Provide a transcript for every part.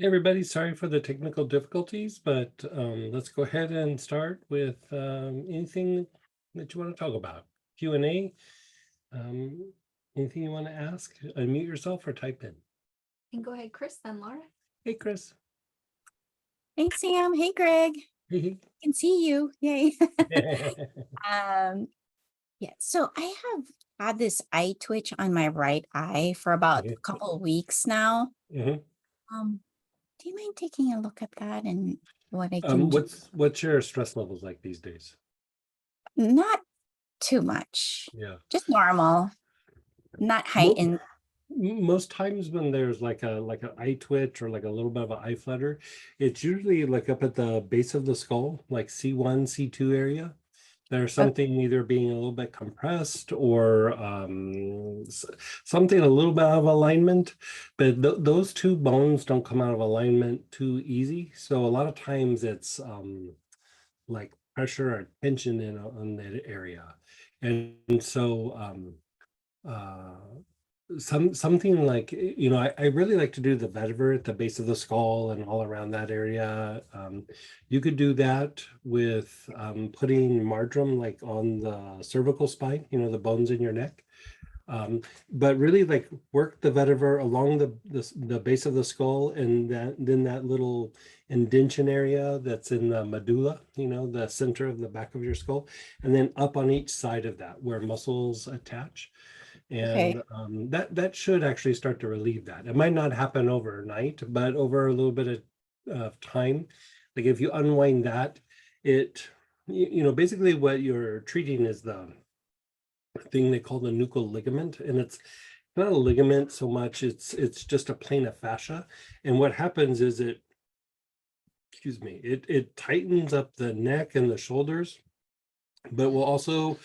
Hey everybody, sorry for the technical difficulties, but let's go ahead and start with anything that you want to talk about. Q&A, um, anything you want to ask, unmute yourself or type in. And go ahead, Chris, then Laura. Hey, Chris. Hey, Sam. Hey, Greg. Hey. Can see you. Yay. Hey. Yeah, so I have had this eye twitch on my right eye for about a couple of weeks now. Mhm. Do you mind taking a look at that and what I can do? What's your stress levels like these days? Not too much. Yeah. Just normal. Not heightened. Most times when there's like a eye twitch or like a little bit of an eye flutter, it's usually like up at the base of the skull, like C1, C2 area. There's something either being a little bit compressed or something a little bit out of alignment, but those two bones don't come out of alignment too easy. So a lot of times it's like pressure or tension on that area. And so something like, I really like to do the vetiver at the base of the skull and all around that area. You could do that with putting marjoram like on the cervical spine, the bones in your neck. But really like work the vetiver along the base of the skull, and then that little indention area that's in the medulla, the center of the back of your skull, and then up on each side of that where muscles attach. And that should actually start to relieve that. It might not happen overnight, but over a little bit of time, like if you unwind that, basically what you're treating is the thing they call the nuchal ligament, and it's not a ligament so much, it's just a plane of fascia. And what happens is it tightens up the neck and the shoulders, but will also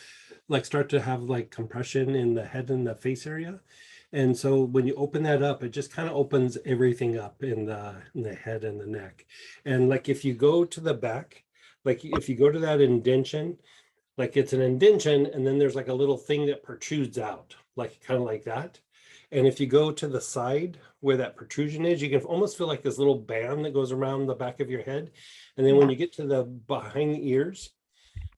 like start to have like compression in the head and the face area. And so when you open that up, it just kind of opens everything up in the head and the neck. And like if you go to the back, like if you go to that indention, like it's an indention, and then there's like a little thing that protrudes out, like kind of like that. And if you go to the side where that protrusion is, you can almost feel like this little band that goes around the back of your head. And then when you get to the behind the ears,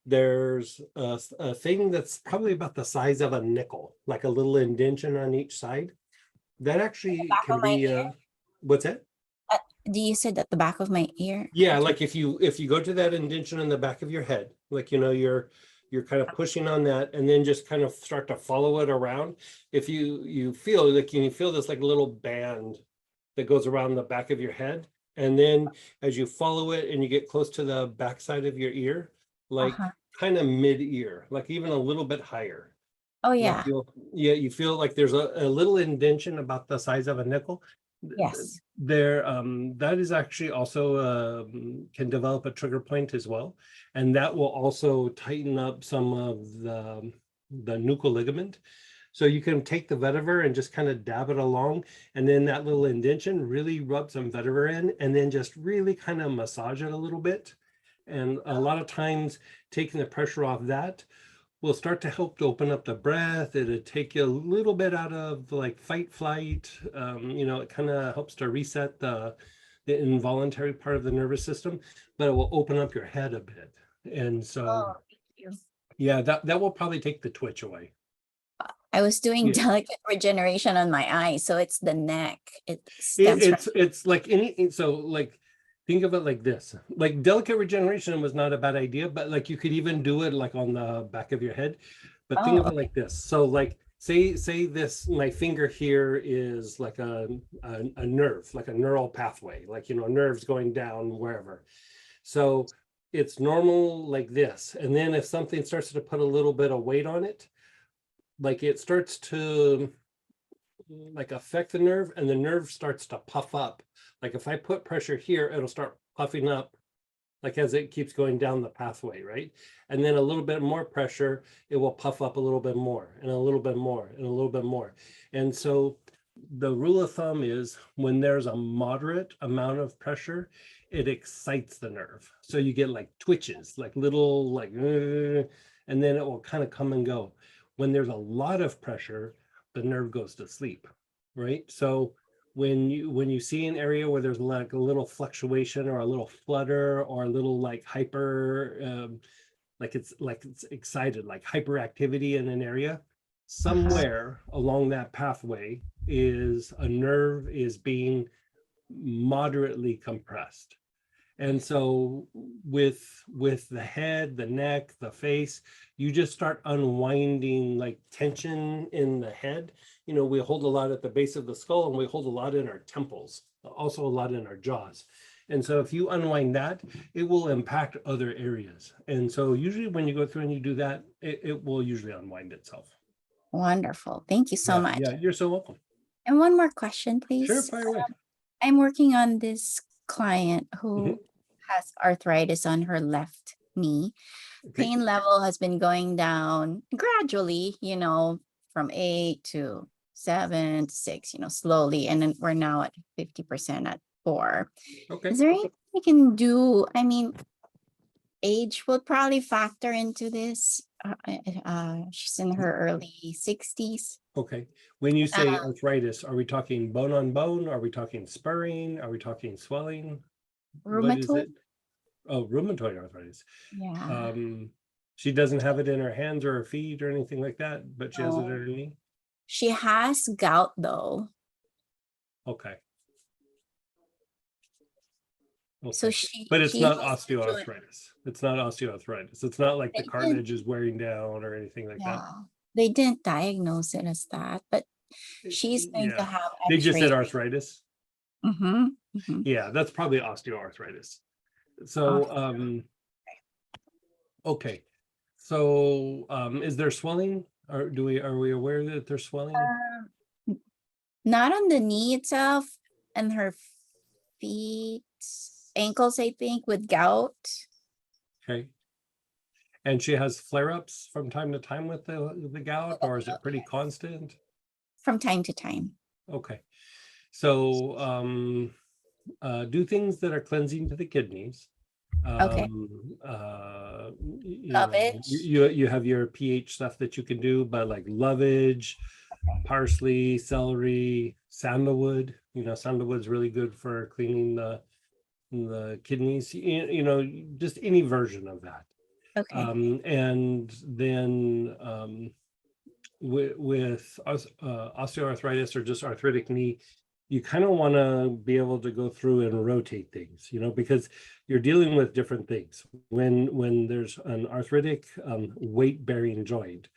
there's a thing that's probably about the size of a nickel, like a little indention on each side. That actually can be, what's that? Do you say that the back of my ear? Yeah, like if you go to that indention in the back of your head, like, you're kind of pushing on that and then just kind of start to follow it around. If you feel like, you feel this like little band that goes around the back of your head. And then as you follow it and you get close to the backside of your ear, like kind of mid-ear, like even a little bit higher. Oh, yeah. You feel like there's a little indention about the size of a nickel. Yes. That is actually also can develop a trigger point as well, and that will also tighten up some of the nuchal ligament. So you can take the vetiver and just kind of dab it along, and then that little indention, really rub some vetiver in, and then just really kind of massage it a little bit. And a lot of times taking the pressure off that will start to help to open up the breath. It'll take you a little bit out of like fight flight. It kind of helps to reset the involuntary part of the nervous system, but it will open up your head a bit. And so, yeah, that will probably take the twitch away. I was doing delicate regeneration on my eye, so it's the neck. It's like like think of it like this. Like delicate regeneration was not a bad idea, but like you could even do it like on the back of your head. But think of it like this. So like say this, my finger here is like a nerve, like a neural pathway, like nerves going down wherever. So it's normal like this. And then if something starts to put a little bit of weight on it, like it starts to like affect the nerve, and the nerve starts to puff up. Like if I put pressure here, it'll start puffing up, like as it keeps going down the pathway, right? And then a little bit more pressure, it will puff up a little bit more, and a little bit more, and a little bit more. And so the rule of thumb is when there's a moderate amount of pressure, it excites the nerve. So you get like twitches, like little like, and then it will kind of come and go. When there's a lot of pressure, the nerve goes to sleep, right? So when you see an area where there's like a little fluctuation or a little flutter or a little like hyper, like it's excited, like hyperactivity in an area, somewhere along that pathway is a nerve is being moderately compressed. And so with the head, the neck, the face, you just start unwinding like tension in the head. You know, we hold a lot at the base of the skull and we hold a lot in our temples, also a lot in our jaws. And so if you unwind that, it will impact other areas. And so usually when you go through and you do that, it will usually unwind itself. Wonderful. Thank you so Yeah, much. yeah, you're so welcome. And one more question, please. Sure, fire away. I'm working on this client who Mhm. has arthritis on her left knee. Okay. Pain level has been going down gradually, from 8 to 7 to 6, slowly. And then we're now at 50% at 4. Okay. Is there anything we can do? I mean, age will probably factor into this. She's in her early 60s. Okay. When you say arthritis, are we talking bone on bone? Are we talking spurring? Are we talking swelling? What is Rheumatoid? it? Oh, rheumatoid arthritis. Yeah. She doesn't have it in her hands or her feet or anything like that, but she has it in No. her knee. She has gout though. Okay. So Okay. But it's she not has to join- osteoarthritis. It's not osteoarthritis. It's not like the They didn't- cartilage is wearing down or anything like that. Yeah. They didn't diagnose it as that, but she's going to Yeah. have They just said arthritis. arthritis. Yeah, that's probably osteoarthritis. So, okay. So, is there swelling? Or are we aware that there's swelling? Not on the knee itself, and her feet, ankles, I think, with gout. Okay. And she has flare-ups from time to time with the gout, or is it pretty constant? From time to time. Okay. So, do things that are cleansing to the kidneys. Okay. Lovage. You have your pH stuff that you can do, but like lovage, parsley, celery, sandalwood. Sandalwood's really good for cleaning the kidneys. Just any version of that. Okay. And then with osteoarthritis or just arthritic knee, you kind of want to be able to go through and rotate things, because you're dealing with different things. When there's an arthritic weight-bearing joint,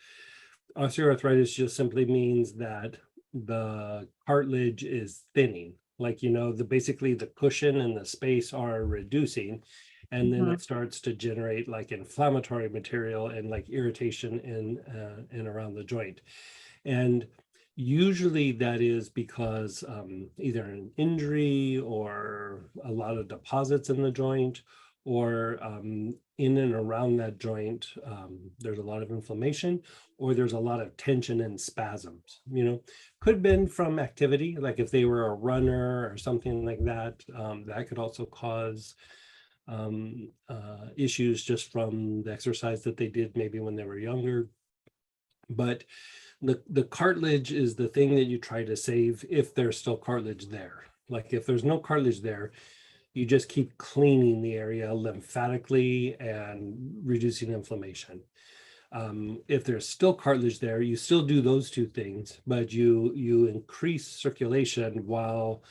osteoarthritis just simply means that the cartilage is thinning. Like, basically the cushion and the space are reducing, and then it starts to generate like inflammatory material and like irritation in around the joint. And usually that is because either an injury or a lot of deposits in the joint, or in and around that joint, there's a lot of inflammation, or there's a lot of tension and spasms. Could have been from activity, like if they were a runner or something like that. That could also cause issues just from the exercise that they did maybe when they were younger. But the cartilage is the thing that you try to save if there's still cartilage there. Like if there's no cartilage there, you just keep cleaning the area lymphatically and reducing inflammation. If there's still cartilage there, you still do those two things, but you increase circulation while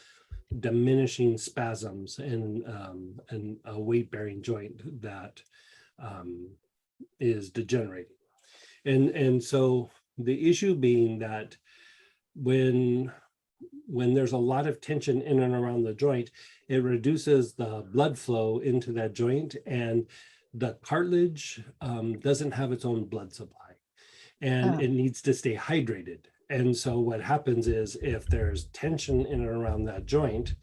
diminishing spasms in a weight-bearing joint that is degenerating. And so the issue being that when there's a lot of tension in and around the joint, it reduces the blood flow into that joint, and the cartilage doesn't have its own blood supply, and it needs to stay hydrated. And so what happens is, if there's tension in and around that joint,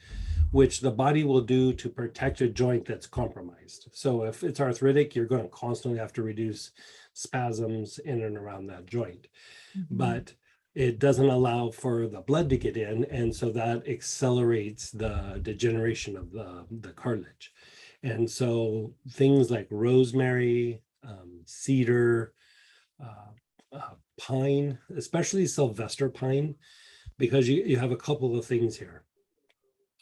which the body will do to protect a joint that's compromised. So if it's arthritic, you're going to constantly have to reduce spasms in and around that joint. But it doesn't allow for the blood to get in, and so that accelerates the degeneration of the cartilage. And so things like rosemary, cedar, pine, especially Sylvester pine, because you have a couple of things here.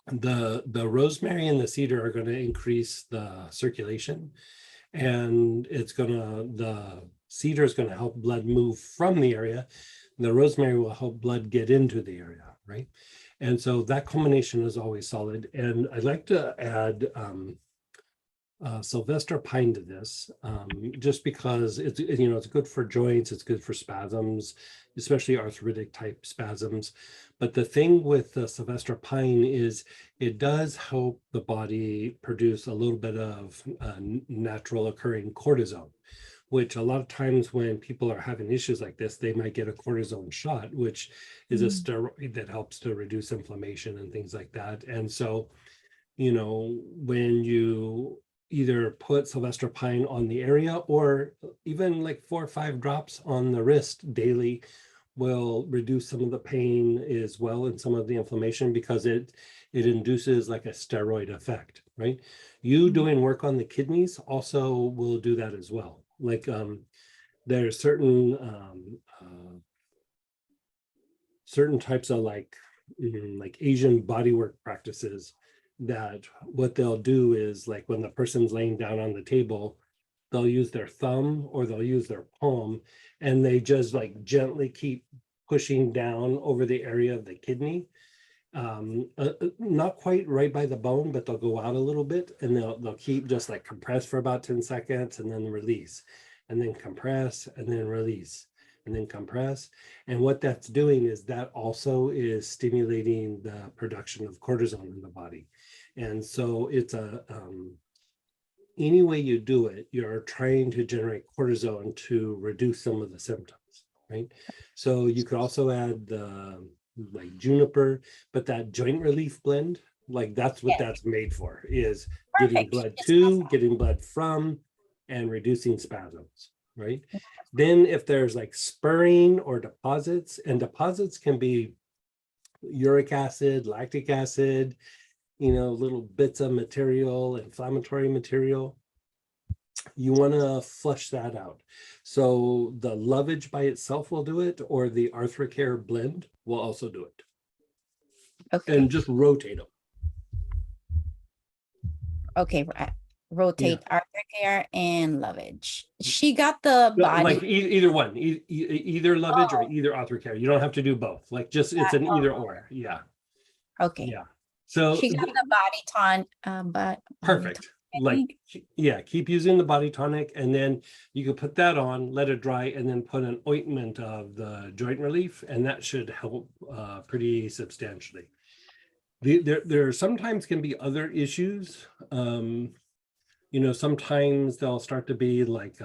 the rosemary and the cedar are going to increase the circulation, and the cedar is going to help blood move from the area. The rosemary will help blood get into the area, right? And so that combination is always solid. And I'd like to add Sylvester pine to this, just because it's good for joints, it's good for spasms, especially arthritic type spasms. But the thing with the Sylvester pine is it does help the body produce a little bit of natural occurring cortisone, which a lot of times when people are having issues like this, they might get a cortisone shot, which is a steroid that helps to reduce inflammation and things like that. And so, when you either put Sylvester pine on the area, or even like 4 or 5 drops on the wrist daily, will reduce some of the pain as well and some of the inflammation, because it induces like a steroid effect, right? You doing work on the kidneys also will do that as well. Like there are certain types of like Asian bodywork practices that what they'll do is, like, when the person's laying down on the table, they'll use their thumb or they'll use their palm, and they just like gently keep pushing down over the area of the kidney. Not quite right by the bone, but they'll go out a little bit, and they'll keep just like compress for about 10 seconds and then release, and then compress and then release, and then compress. And what that's doing is that also is stimulating the production of cortisone in the body. And so it's any way you do it, you're trying to generate cortisone to reduce some of the symptoms, right? So you could also add the like juniper, but that joint relief blend, like that's what that's made for, is getting Perfect. blood It's to, awesome. getting blood from, and reducing spasms, right? Then if there's like spurring or deposits, and deposits can be uric acid, lactic acid, little bits of material, inflammatory material, you want to flush that out. So the lovage by itself will do it, or the arthrocare blend will also do it. Okay. And just rotate them. Okay. Rotate Arthur and Lovage. She got the body. Like either one, either lovage or either arthrocare. You don't have to do both. Like just it's an either or. Yeah. Okay. Yeah. So She got the body tonic, but perfect. Like, yeah, keep using the body tonic, and then you can put that on, let it dry, and then put an ointment of the joint relief, and that should help pretty substantially. There sometimes can be other issues. Sometimes they'll start to be like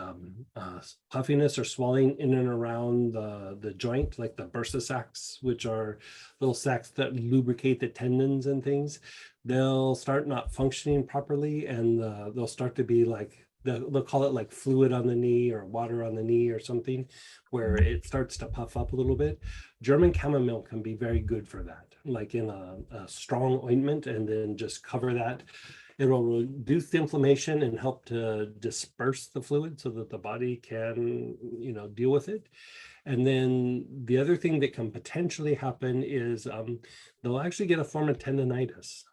puffiness or swelling in and around the joint, like the bursa sacs, which are little sacs that lubricate the tendons and things. They'll start not functioning properly, and they'll start to be like, they'll call it like fluid on the knee or water on the knee or something, where it starts to puff up a little bit. German chamomile can be very good for that, like in a strong ointment, and then just cover that. It'll reduce the inflammation and help to disperse the fluid so that the body can, deal with it. And then the other thing that can potentially happen is they'll actually get a form of tendonitis.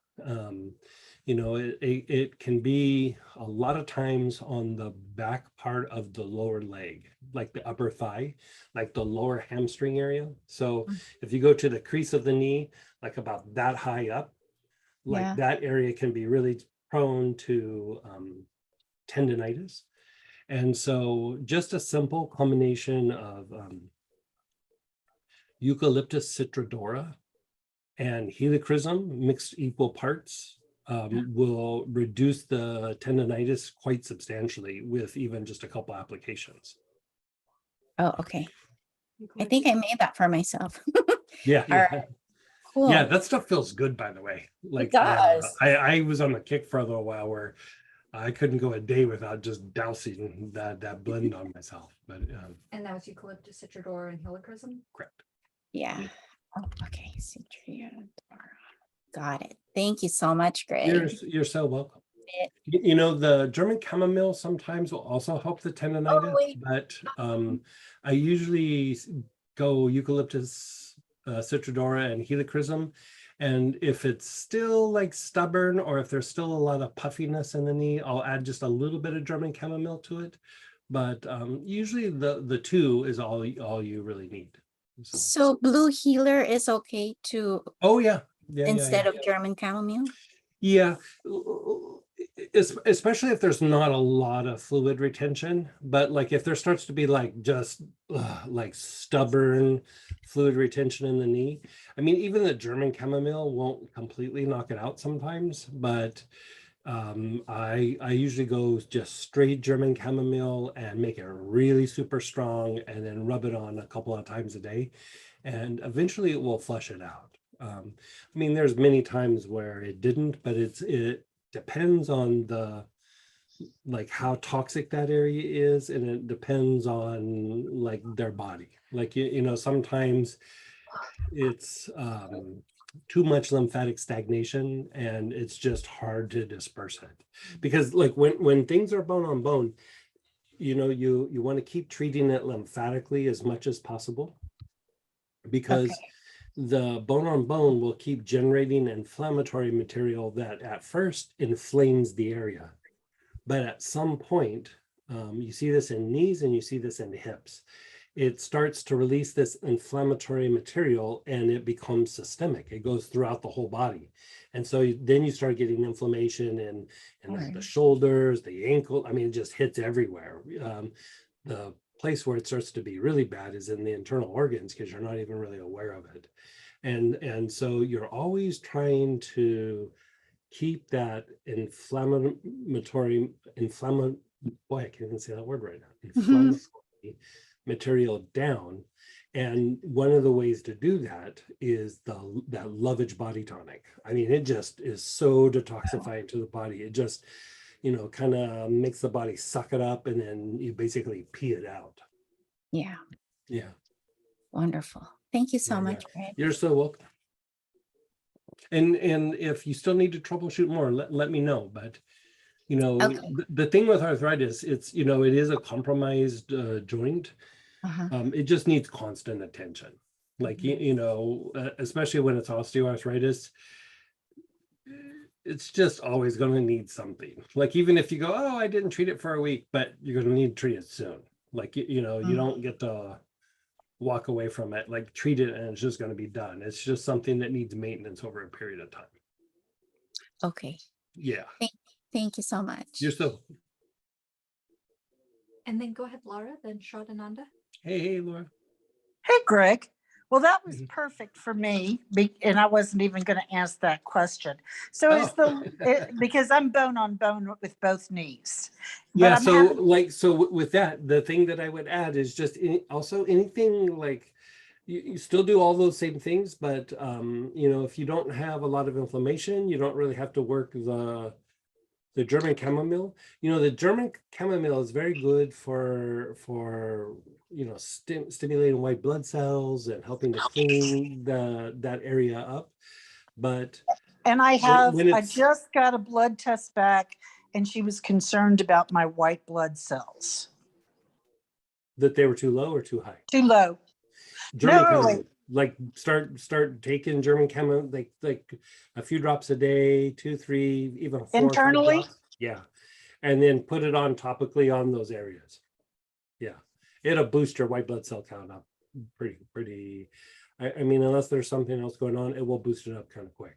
It can be a lot of times on the back part of the lower leg, like the upper thigh, like the lower hamstring area. So if you go to the crease of the knee, like about that high up, like that area can be really prone to tendonitis. And so just a simple combination of Eucalyptus citrodora and helichrysum mixed equal parts will reduce the tendonitis quite substantially with even just a couple applications. Oh, okay. I think I made that for myself. Yeah. All right. Cool. Yeah, that stuff feels good, by the way. Like, it does. I was on the kick for a little while where I couldn't go a day without just dousing that blend on myself. But and that was eucalyptus, citrodora, and helichrysum. Correct. Yeah. Oh, okay. Citrodora. Got it. Thank you so much, Greg. You're so welcome. The German chamomile sometimes will also help the tendonitis, but I usually go eucalyptus, citrodora, and helichrysum, And if it's still like stubborn, or if there's still a lot of puffiness in the knee, I'll add just a little bit of German chamomile to it. But usually the two is all you really need. So, So blue healer is okay to oh yeah, yeah, instead yeah. of German chamomile? Yeah, especially if there's not a lot of fluid retention, but like if there starts to be like just like stubborn fluid retention in the knee. I mean, even the German chamomile won't completely knock it out sometimes, but I usually go just straight German chamomile and make it really super strong, and then rub it on a couple of times a day, and eventually it will flush it out. I mean, there's many times where it didn't, but it depends on the like how toxic that area is, and it depends on like their body. Like you know, sometimes it's too much lymphatic stagnation, and it's just hard to disperse it. Because like when things are bone on bone, you know, you want to keep treating it lymphatically as much as possible, because Okay. the bone on bone will keep generating inflammatory material that at first inflames the area. But at some point, you see this in knees and you see this in hips, it starts to release this inflammatory material and it becomes systemic. It goes throughout the whole body. And so then you start getting inflammation in like the shoulders, the ankle. I mean, it just hits everywhere. The place where it starts to be really bad is in the internal organs, because you're not even really aware of it. And so you're always trying to keep that boy, I can't even say that word right now, inflammatory material down. And one of the ways to do that is that Lovage body tonic. I mean, it just is so detoxifying to the body. It just, you know, kind of makes the body suck it up, and then you basically pee it out. Yeah. Yeah. Wonderful. Thank you so Yeah, much, Greg. you're so welcome. And if you still need to troubleshoot more, let me know. But you know, Okay. the thing with arthritis, it's, you know, it is a compromised joint. It just needs constant attention. Like, you know, especially when it's osteoarthritis, it's just always going to need something. Like, even if you go, oh, I didn't treat it for a week, but you're going to need to treat it soon. Like, you know, you don't get to walk away from it, like treat it and it's just going to be done. It's just something that needs maintenance over a period of time. Okay. Yeah. Thank you so much. You're so. And then go ahead, Laura, then Shadananda. Hey, Laura. Hey, Greg. Well, that was perfect for me, and I wasn't even going to ask that question. So is because I'm bone on bone with both knees. Yeah. So with that, the thing that I would add is just also anything like you still do all those same things, but you know, if you don't have a lot of inflammation, you don't really have to work the German chamomile. You know, the German chamomile is very good for you know, stimulating white blood cells and helping to clean that area up. But I just got a blood test back, and she was concerned about my white blood cells. That they were too low or too high? Too low. German chamomile. Like start taking German chamomile, like a few drops a day, 2, 3, even 4 internally. Yeah, and then put it on topically on those areas. Yeah, it'll boost your white blood cell count up pretty. I mean, unless there's something else going on, it will boost it up kind of quick.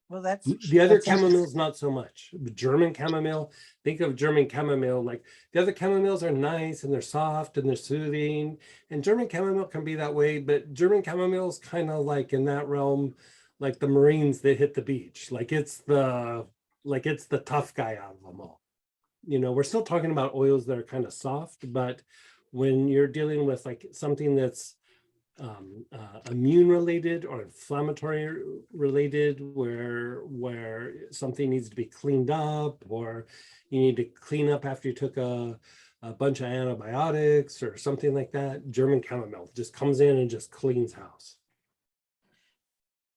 Well, that's the other chamomiles, not so much. The German chamomile, think of German chamomile, like the other chamomiles are nice and they're soft and they're soothing, and German chamomile can be that way, but German chamomile is kind of like in that realm, like the Marines that hit the beach. Like it's the tough guy out of them all. You know, we're still talking about oils that are kind of soft, but when you're dealing with like something that's immune related or inflammatory related, where something needs to be cleaned up, or you need to clean up after you took a bunch of antibiotics or something like that, German chamomile just comes in and just cleans house.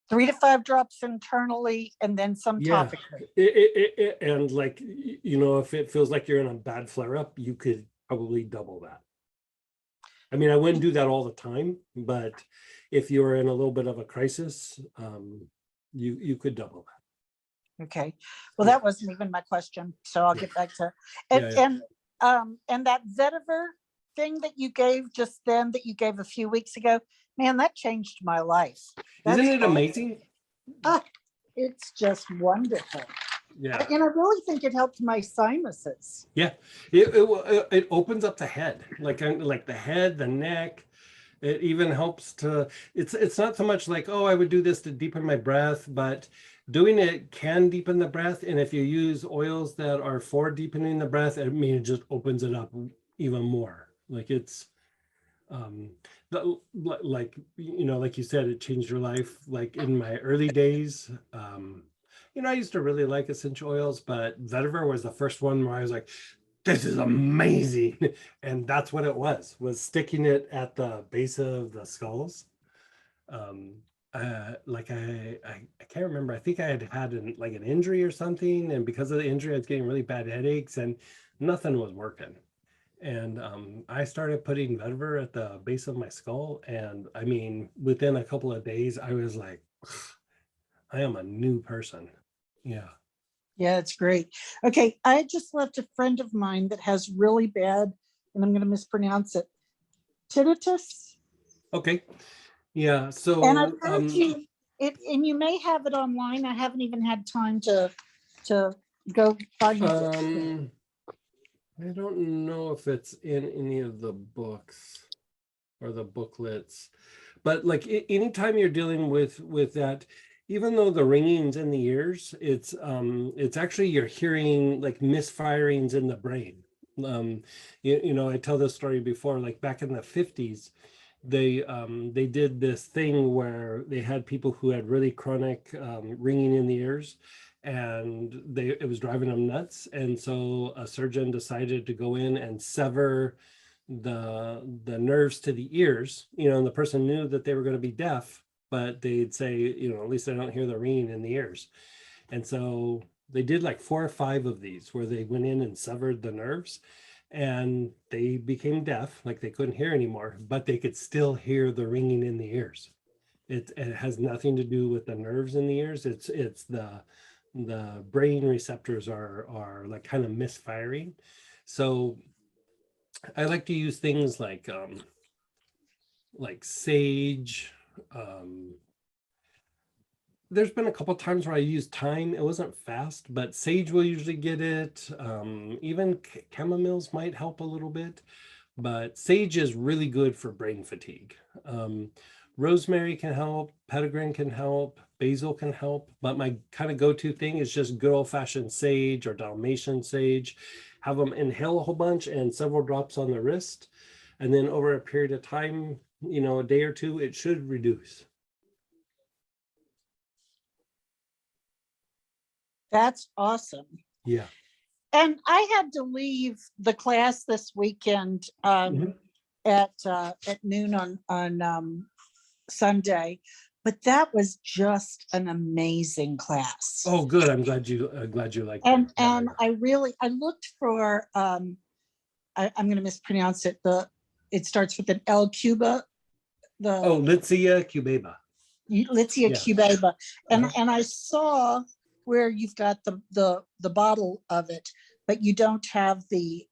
3 to 5 drops internally, and then some topically. And like, you know, if it feels like you're in a bad flare up, you could probably double that. I mean, I wouldn't do that all the time, but if you're in a little bit of a crisis, you could double that. Okay, well, Yeah. that wasn't even my question, so I'll get back to, Yeah, and that vetiver thing that you gave just then, that you gave a few weeks ago, man, that changed my life. Isn't That's it awesome. amazing? It's just wonderful. Yeah. And I really think it helped my sinuses. Yeah, it opens up the head, like the head, the neck. It even helps to. It's not so much like, oh, I would do this to deepen my breath, but doing it can deepen the breath. And if you use oils that are for deepening the breath, I mean, it just opens it up even more. Like it's, like like you said, it changed your life. Like in my early days, I used to really like essential oils, but vetiver was the first one where I was like, this is amazing. And that's what it was sticking it at the base of the skulls. Like I can't remember. I think I had an injury or something. And because of the injury, I was getting really bad headaches and nothing was working. And I started putting vetiver at the base of my skull. And I mean, within a couple of days, I was like, I am a new person. Yeah. Yeah, it's great. Okay, I just left a friend of mine that has really bad, and I'm going to mispronounce it, tinnitus. Okay. Yeah. So And I've heard and you may have it online. I haven't even had time to go find it. I don't know if it's in any of the books or the booklets, but like anytime you're dealing with that, even though the ringing's in the ears, it's actually you're hearing like misfirings in the brain. I tell this story before, like back in the 50s, they did this thing where they had people who had really chronic ringing in the ears, and it was driving them nuts. And so a surgeon decided to go in and sever the nerves to the ears, and the person knew that they were going to be deaf, but they'd say, at least I don't hear the ringing in the ears. And so they did like 4 or 5 of these where they went in and severed the nerves, and they became deaf, like they couldn't hear anymore, but they could still hear the ringing in the ears. It has nothing to do with the nerves in the ears. It's the brain receptors are like kind of misfiring. So I like to use things like sage. There's been a couple times where I used thyme. It wasn't fast, but sage will usually get it. Even chamomiles might help a little bit, but sage is really good for brain fatigue. Rosemary can help, petitgrain can help, basil can help, but my kind of go-to thing is just good old-fashioned sage or Dalmatian sage. Have them inhale a whole bunch and several drops on the wrist. And then over a period of time, a day or two, it should reduce. That's awesome. Yeah. And I had to leave the class this weekend at noon on Sunday, but that was just an amazing class. Oh, good. I'm glad you liked and it. and I looked for I'm going to mispronounce it. It starts with an L Cuba. Litzia cubeba. Litzia cubeba, and I saw where you've got the bottle of it, but you don't have the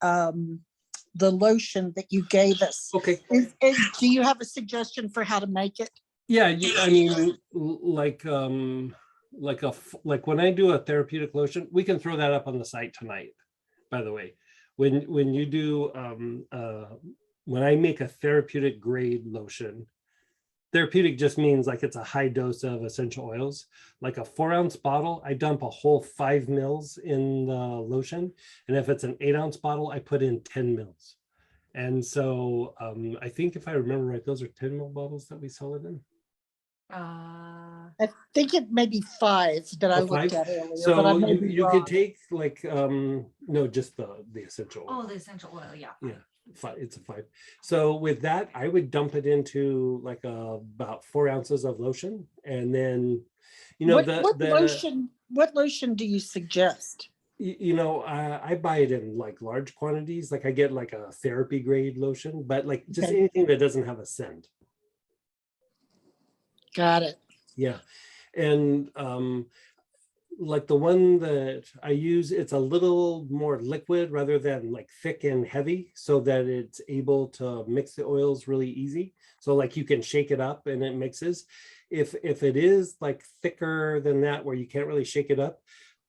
lotion that you gave us. Okay. Do you have a suggestion for how to make it? Yeah, I mean, like when I do a therapeutic lotion, we can throw that up on the site tonight. By the way, when you do when I make a therapeutic grade lotion, therapeutic just means like it's a high dose of essential oils. Like a 4-ounce bottle, I dump a whole 5 mils in the lotion, and if it's an 8-ounce bottle, I put in 10 mils. And so I think if I remember right, those are 10 ml bottles that we sell it in. I think it may be 5 that I looked at earlier. So but I may you, be you wrong. could take like no, just the essential oil. Oh, the essential oil, yeah. Yeah, 5. It's a 5. So with that, I would dump it into like about 4 ounces of lotion, and then what lotion do you suggest? You know, I buy it in like large quantities. Like I get like a therapy grade lotion, but like just Okay. anything that doesn't have a scent. Got it. Yeah. And like the one that I use, it's a little more liquid rather than like thick and heavy, so that it's able to mix the oils really easy. So like you can shake it up and it mixes. If it is like thicker than that where you can't really shake it up,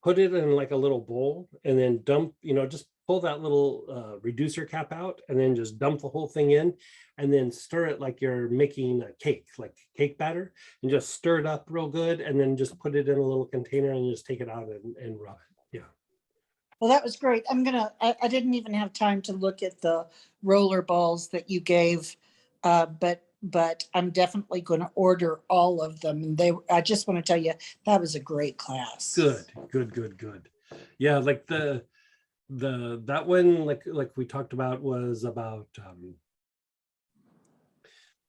put it in like a little bowl and then dump, you know, just pull that little reducer cap out and then just dump the whole thing in and then stir it like you're making a cake, like cake batter, and just stir it up real good and then just put it in a little container and just take it out and rub it. Yeah. Well, that was great. I didn't even have time to look at the roller balls that you gave, but I'm definitely going to order all of them. And I just want to tell you, that was a great class. Good. Yeah, like that one, like we talked about, was about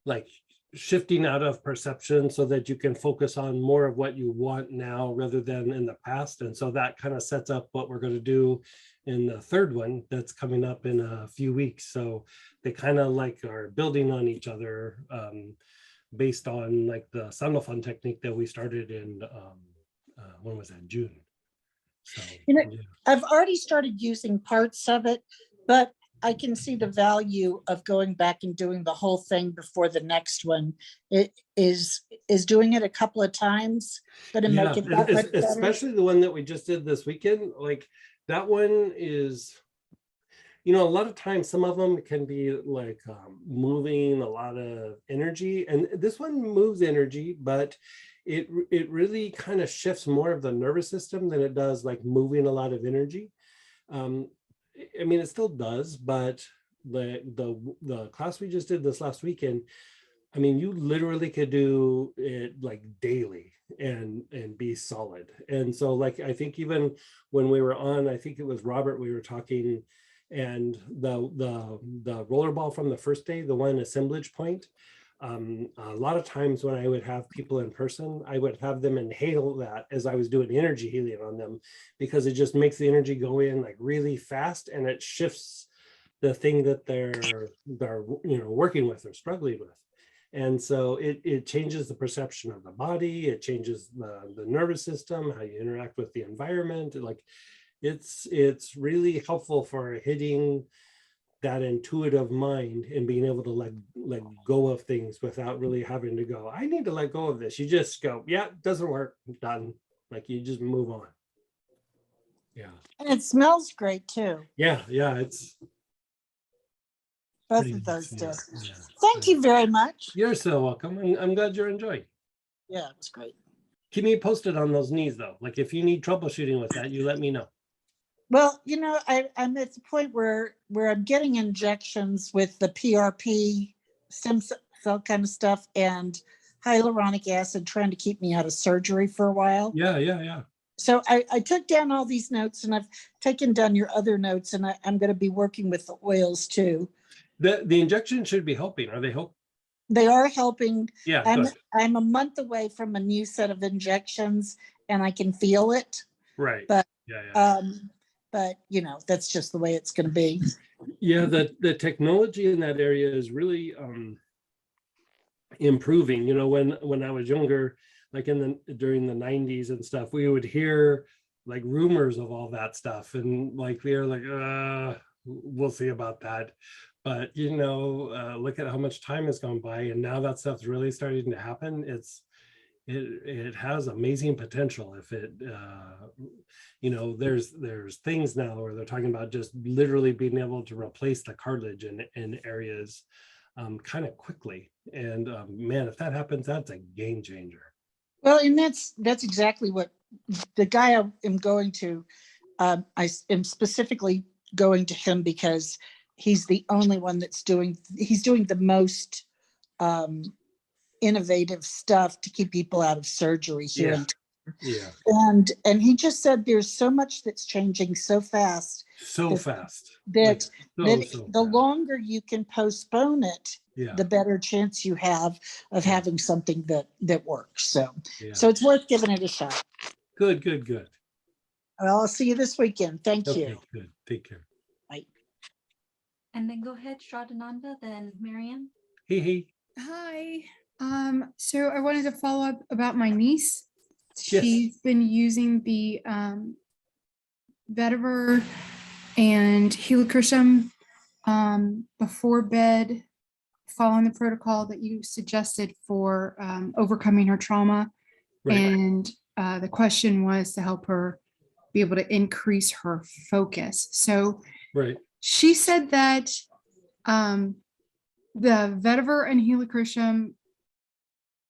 like shifting out of perception so that you can focus on more of what you want now rather than in the past. And so that kind of sets up what we're going to do in the third one that's coming up in a few weeks. So they kind of like are building on each other based on like the Sandalphon technique that we started in when was that, June. So Yeah. yeah. I've already started using parts of it, but I can see the value of going back and doing the whole thing before the next one. It is doing it a couple of times, but it make it that much better. Especially the one that we just did this weekend. Like that one is, you know, a lot of times some of them can be like moving a lot of energy, and this one moves energy, but it really kind of shifts more of the nervous system than it does like moving a lot of energy. I mean, it still does, but the class we just did this last weekend, I mean, you literally could do it like daily and be solid. And so like I think even when we were on, I think it was Robert, we were talking, and the rollerball from the first day, the one assemblage point, a lot of times when I would have people in person, I would have them inhale that as I was doing energy healing on them, because it just makes the energy go in like really fast and it shifts the thing that they're you know working with or struggling with. And so it changes the perception of the body, it changes the nervous system, how you interact with the environment. Like it's really helpful for hitting that intuitive mind and being able to let go of things without really having to go, I need to let go of this. You just go, yeah, it doesn't work, done. Like you just move on. Yeah. And it smells great too. Yeah, it's Both pretty of those nice. did. Yeah. Thank you very much. You're so welcome. And I'm glad you're enjoying. Yeah, it was great. Keep me posted on those knees though. Like if you need troubleshooting with that, you let me know. Well, you know, I'm at the point where I'm getting injections with the PRP stem cell kind of stuff and hyaluronic acid, trying to keep me out of surgery for a while. Yeah. So I took down all these notes, and I've taken down your other notes, and I'm going to be working with the oils too. The injection should be helping. Are they help? They are helping. Yeah, I'm a month away from a new set of injections, and I can feel it. right. But Yeah. But you know, that's just the way it's going to be. Yeah, the technology in that area is really improving. You know, when I was younger, like during the 90s and stuff, we would hear like rumors of all that stuff, and like we were like, we'll see about that. But you know, look at how much time has gone by, and now that stuff's really starting to happen. It has amazing potential. If it you know, there's things now where they're talking about just literally being able to replace the cartilage in areas kind of quickly. And man, if that happens, that's a game changer. Well, and that's exactly what the guy I am going to. I am specifically going to him because he's the only one that's doing the most innovative stuff to keep people out of surgery here. Yeah. And he just said there's so much that's changing so fast. That The longer you can postpone it, yeah, the better chance you have of having something that works. So it's worth giving it a shot. Good. Well, I'll see you this weekend. Thank Okay, you. good. Take care. And then go ahead, Shraddhananda, then Miriam. Hey. Hi. So I wanted to follow up about my niece. Yes. She's been using the vetiver and helichrysum before bed, following the protocol that you suggested for overcoming her trauma. Right. And the question was to help her be able to increase her focus. So Right. she said that the vetiver and helichrysum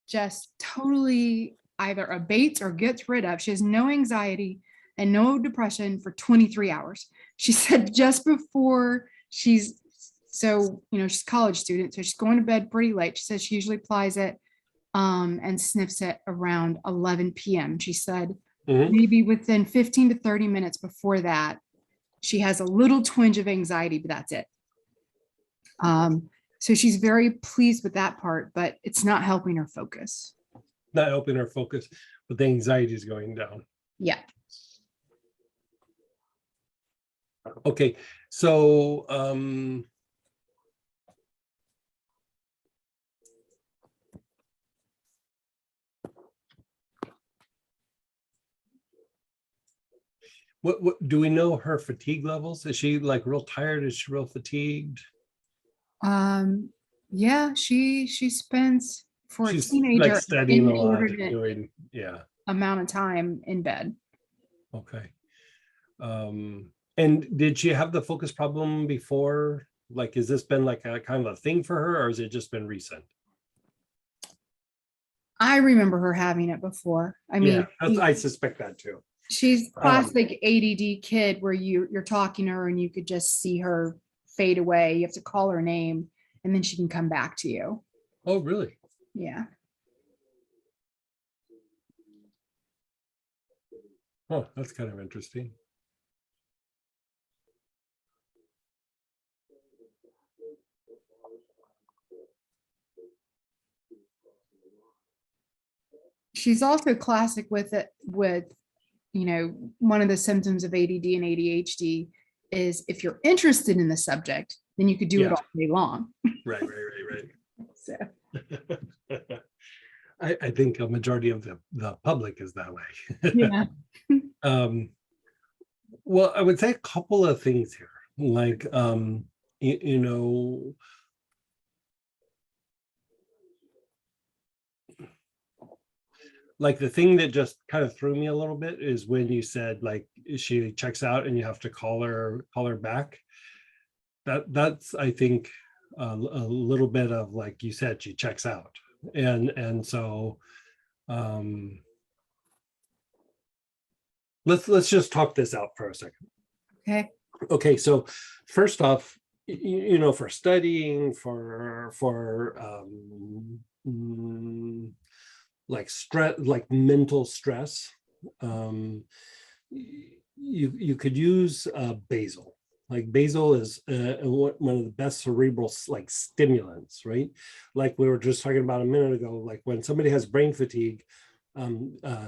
just totally either abates or gets rid of. She has no anxiety and no depression for 23 hours. She said just before she's she's a college student, so she's going to bed pretty late. She says she usually applies it and sniffs it around 11 p.m. She said maybe within 15 to 30 minutes before that, she has a little twinge of anxiety, but that's it. So she's very pleased with that part, but it's not helping her focus. Not helping her focus, but the anxiety is going down. Yeah. Okay, so what do we know her fatigue levels? Is she like real tired? Is she real fatigued? Yeah, she spends for a She's teenager like studying a lot, inordinate doing, yeah. amount of time in bed. Okay. And did she have the focus problem before? Like, has this been like a kind of a thing for her, or has it just been recent? I remember her having it before. I mean, I suspect that too. she's classic ADD kid where you're talking to her and you could just see her fade away. You have to call her name and then she can come back to you. Oh, really? Yeah. Oh, that's kind of interesting. She's also classic with it with, one of the symptoms of ADD and ADHD is if you're interested in the subject, then you could do it all day long. Right. So. I think a majority of the public is that way. Yeah. Well, I would say a couple of things here, like, like the thing that just kind of threw me a little bit is when you said like she checks out and you have to call her back. That's I think a little bit of, like you said, she checks out, and so let's just talk this out for a second. Okay, so first off, for studying, for like stress, like mental stress, you could use basil. Like basil is one of the best cerebral like stimulants, right? Like we were just talking about a minute ago, like when somebody has brain fatigue,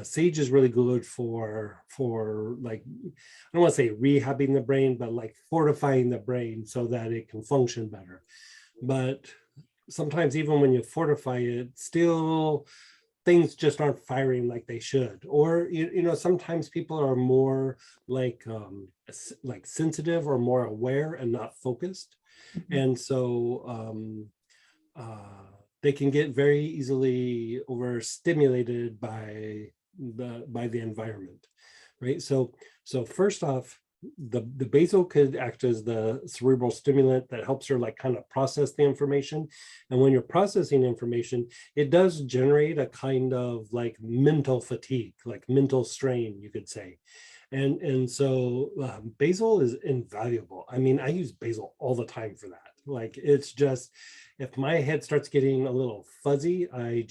sage is really good for like, I don't want to say rehabbing the brain, but like fortifying the brain so that it can function better. But sometimes even when you fortify it, still things just aren't firing like they should. Or sometimes people are more like sensitive or more aware and not focused. And so they can get very easily overstimulated by the environment, right? So first off, the basil could act as the cerebral stimulant that helps her like kind of process the information. And when you're processing information, it does generate a kind of like mental fatigue, like mental strain, you could say. And so basil is invaluable. I mean, I use basil all the time for that. Like, it's just, if my head starts getting a little fuzzy, I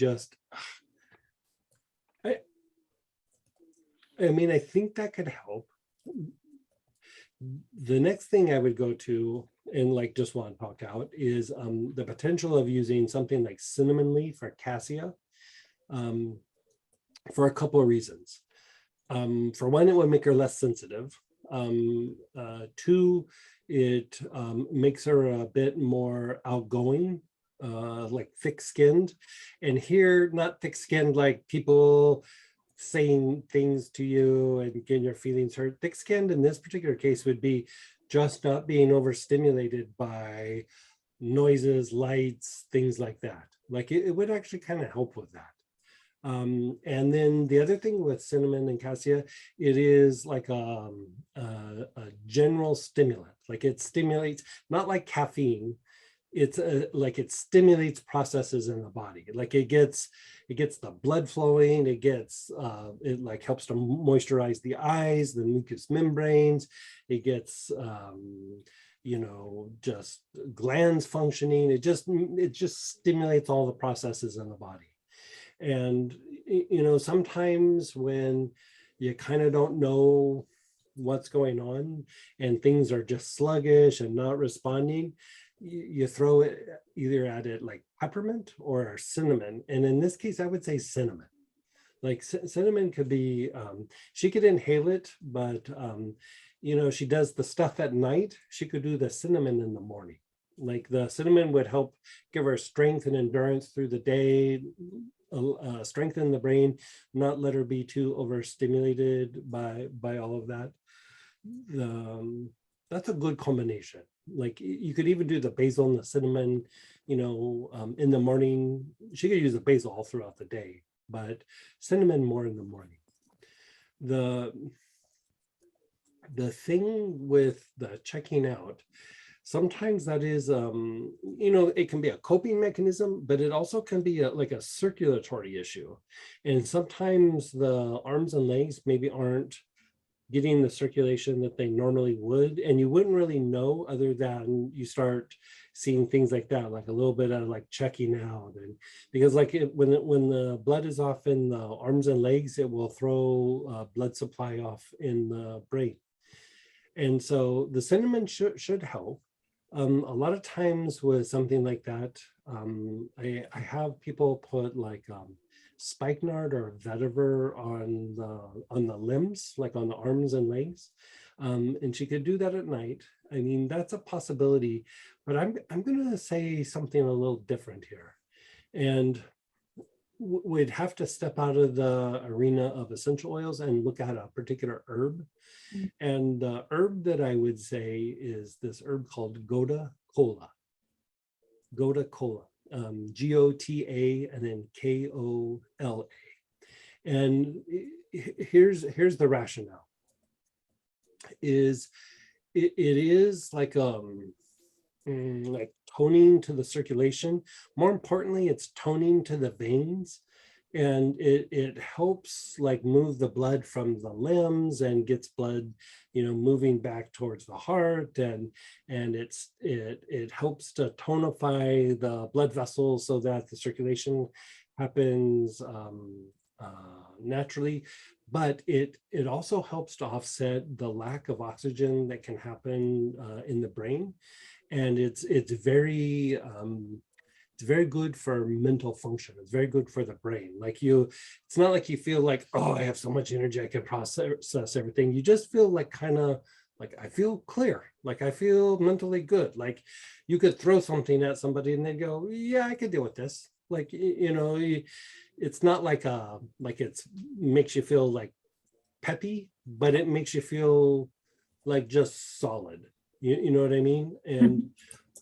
think that could help. The next thing I would go to and like just want to talk out is the potential of using something like cinnamon leaf or cassia for a couple of reasons. For one, it would make her less sensitive. Two, it makes her a bit more outgoing, like thick-skinned. And here, not thick-skinned like people saying things to you and getting your feelings hurt. Thick-skinned in this particular case would be just not being overstimulated by noises, lights, things like that. Like it would actually kind of help with that. And then the other thing with cinnamon and cassia, it is like a general stimulant. Like it stimulates, not like caffeine. It's like it stimulates processes in the body. Like it gets the blood flowing. It like helps to moisturize the eyes, the mucous membranes. It gets just glands functioning. It just stimulates all the processes in the body. And, sometimes when you kind of don't know what's going on and things are just sluggish and not responding, you throw it either at it like peppermint or cinnamon. And in this case, I would say cinnamon. Like cinnamon could be, she could inhale it, but, she does the stuff at night. She could do the cinnamon in the morning. Like the cinnamon would help give her strength and endurance through the day, strengthen the brain, not let her be too overstimulated by all of that. That's a good combination. Like you could even do the basil and the cinnamon, in the morning. She could use the basil all throughout the day, but cinnamon more in the morning. The thing with the checking out, sometimes that is, it can be a coping mechanism, but it also can be like a circulatory issue. And sometimes the arms and legs maybe aren't getting the circulation that they normally would. And you wouldn't really know other than you start seeing things like that, like a little bit of like checking out. And because like when the blood is off in the arms and legs, it will throw blood supply off in the brain. And so the cinnamon should help. A lot of times with something like that, I have people put like spikenard or vetiver on the limbs, like on the arms and legs, and she could do that at night. I mean, that's a possibility, but I'm going to say something a little different here, and we'd have to step out of the arena of essential oils and look at a particular herb. And the herb that I would say is this herb called Goda Kola. Goda Kola, G-O-T-A and then K-O-L-A. And here's the rationale. It is like toning to the circulation. More importantly, it's toning to the veins. And it helps like move the blood from the limbs and gets blood, moving back towards the heart, and it helps to tonify the blood vessels so that the circulation happens naturally. But it also helps to offset the lack of oxygen that can happen in the brain, and it's very good for mental function. It's very good for the brain. Like it's not like you feel like, oh, I have so much energy, I can process everything. You just feel like kind of like, I feel clear. Like I feel mentally good. Like you could throw something at somebody and they go, yeah, I could deal with this. Like, it's not like it's makes you feel like peppy, but it makes you feel like just solid. You know what I mean? And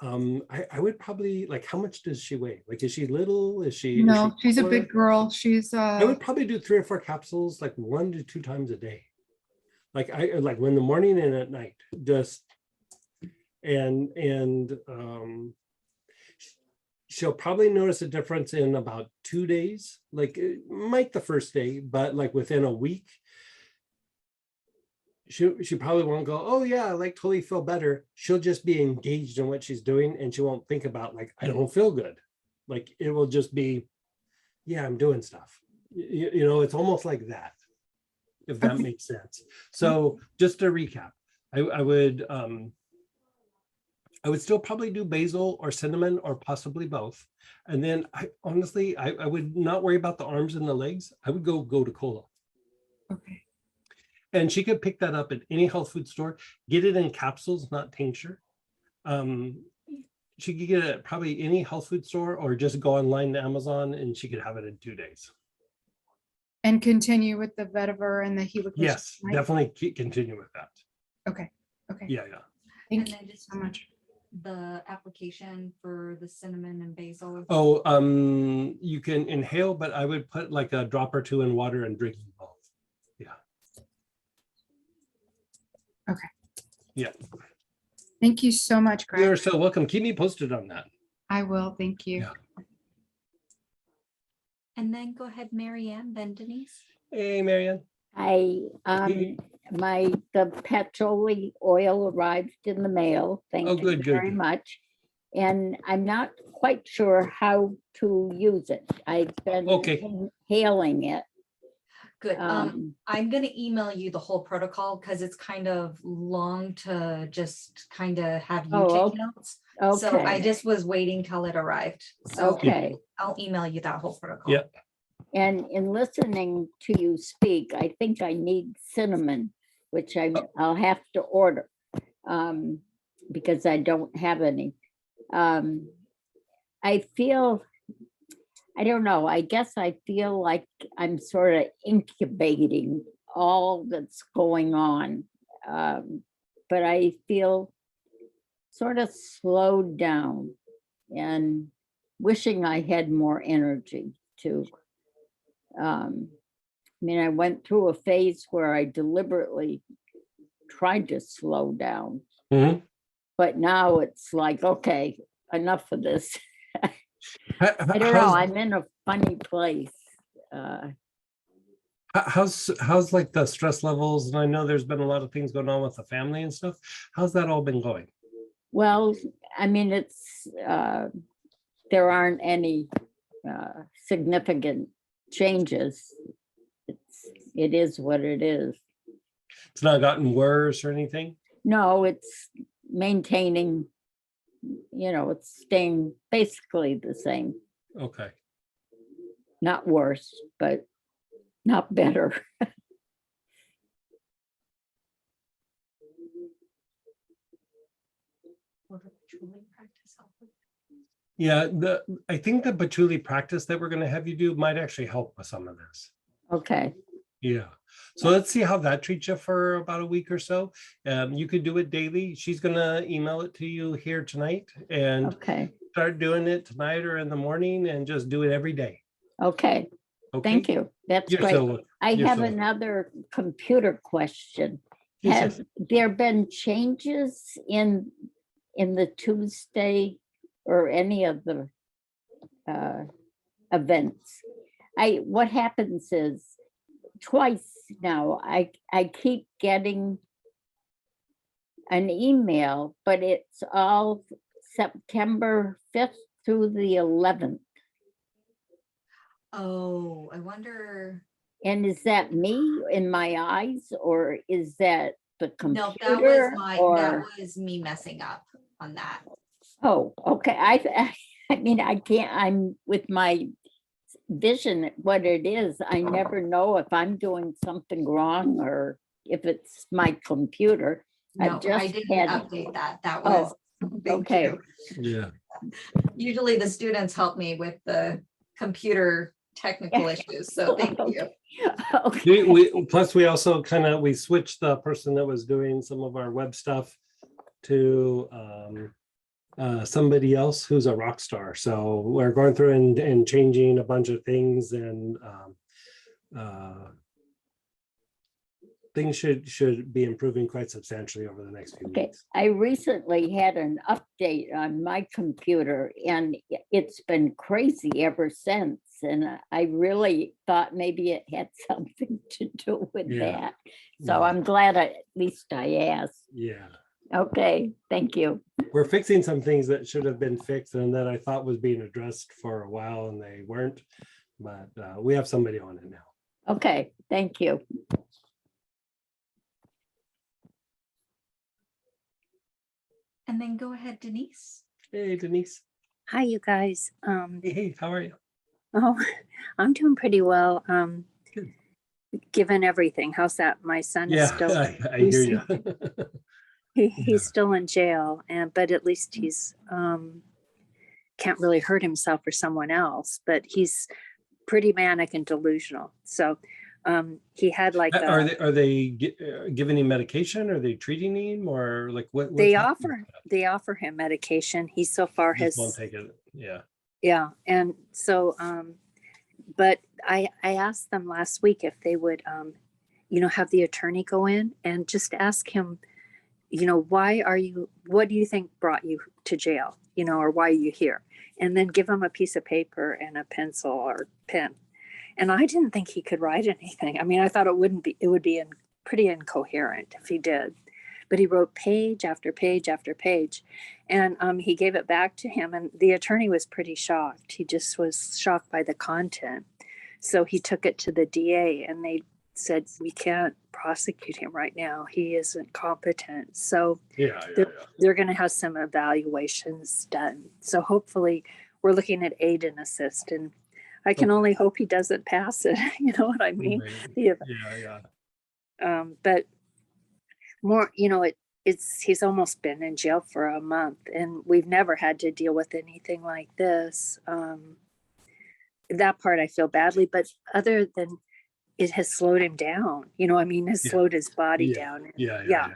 I would probably, like, how much does she weigh? Like, is she little? Is she? No, she's a taller? big girl. She's I would probably do 3 or 4 capsules, like 1 to 2 times a day. Like like in the morning and at night, just, and she'll probably notice a difference in about 2 days. Like it might the first day, but like within a week, she probably won't go, oh yeah, I like totally feel better. She'll just be engaged in what she's doing, and she won't think about like, I don't feel good. Like it will just be, yeah, I'm doing stuff. It's almost like that, if that makes sense. So just to recap, I would still probably do basil or cinnamon or possibly both. And then I honestly would not worry about the arms and the legs. I would go to cola. okay. And she could pick that up at any health food store, get it in capsules, not tincture. She could get it at probably any health food store or just go online to Amazon and she could have it in 2 days. And continue with the vetiver and the helichrysum. Yes, right? definitely continue with that. Okay, okay. Yeah. Thank And you then just so much. the application for the cinnamon and basil. Oh, you can inhale, but I would put like a drop or two in water and drink them both. Yeah. Okay. Yeah. Thank you so much, Greg. You're so welcome. Keep me posted on that. I will, thank you. Yeah. And then go ahead, Marianne, then Denise. Hey, Marianne. The patchouli oil arrived in the mail. Thank Oh, you good, very good. much. And I'm not quite sure how to use it. I've been Okay. inhaling it. Good. Um, I'm gonna email you the whole protocol because it's kind of long to just kind of have you Oh, take notes. Okay. So I just was waiting till it arrived. So Okay. I'll email you that whole protocol. Yeah. And in listening to you speak, I think I need cinnamon, which I'll have to order because I don't have any. I feel, I don't know, I guess I feel like I'm sort of incubating all that's going on. But I feel sort of slowed down and wishing I had more energy too. I mean, I went through a phase where I deliberately tried to slow down, Mhm. but now it's like, okay, enough of this. How- I don't know, how's- I'm in a funny place. How's like the stress levels? And I know there's been a lot of things going on with the family and stuff. How's that all been going? Well, I mean, there aren't any significant changes. It is what it is. It's not gotten worse or anything? No, it's maintaining, it's staying basically the same, Okay. not worse, but not better. Yeah, I think the patchouli practice that we're going to have you do might actually help with some of this. Okay, Yeah. So let's see how that treats you for about a week or so. You could do it daily. She's going to email it to you here tonight and okay, start doing it tonight or in the morning and just do it every day. okay. Okay. Thank you. That's You're great. so- I you're have so- another computer question. Yes, Have there been changes in the Tuesday or any of the events? What happens is twice now, I keep getting an email, but it's all September 5th through the 11th. Oh, I wonder. And is that me in my eyes, or is that the No, computer? that was me messing up on that. Oh, okay. I mean, I'm with my vision, what it is, I never know if I'm doing something wrong or if it's my computer. No, I've just I didn't had- update that. That Oh, was, thank okay. you. Yeah. Usually the students help me with the computer technical issues, so thank you. Okay. Plus we also we switched the person that was doing some of our web stuff to somebody else who's a rock star. So we're going through and changing a bunch of things, and things should be improving quite substantially over the next few Okay, weeks. I recently had an update on my computer and it's been crazy ever since. And I really thought maybe it had something to do with Yeah. that. So Yeah. I'm glad at least I asked. Yeah. Okay, thank you. We're fixing some things that should have been fixed and that I thought was being addressed for a while and they weren't, but we have somebody on it now. Okay, thank you. And then go ahead, Denise. Hey, Denise. Hi, you guys. Hey, how are you? Oh, I'm doing pretty well. Good. given everything. How's that? My son is Yeah, still, I hear you. he's still in jail, but at least he's can't really hurt himself or someone else, but he's pretty manic and delusional. So he had like Are they giving him medication? Are they treating him, or like what? they offer him medication. He so far Just won't has take it. Yeah. yeah, and so but I asked them last week if they would have the attorney go in and just ask him, what do you think brought you to jail, or why are you here, and then give him a piece of paper and a pencil or pen. And I didn't think he could write anything. I mean, I thought it would be pretty incoherent if he did, but he wrote page after page after page, and he gave it back to him, and the attorney was pretty shocked. He just was shocked by the content. So he took it to the DA, and they said, we can't prosecute him right now. He isn't competent. So Yeah. they're going to have some evaluations done. So hopefully we're looking at aid and assist, and I can only hope he doesn't pass it. You know what I mean? Yeah. But more, he's almost been in jail for a month, and we've never had to deal with anything like this. That part I feel badly, but other than it has slowed him down, has slowed his body down. Yeah.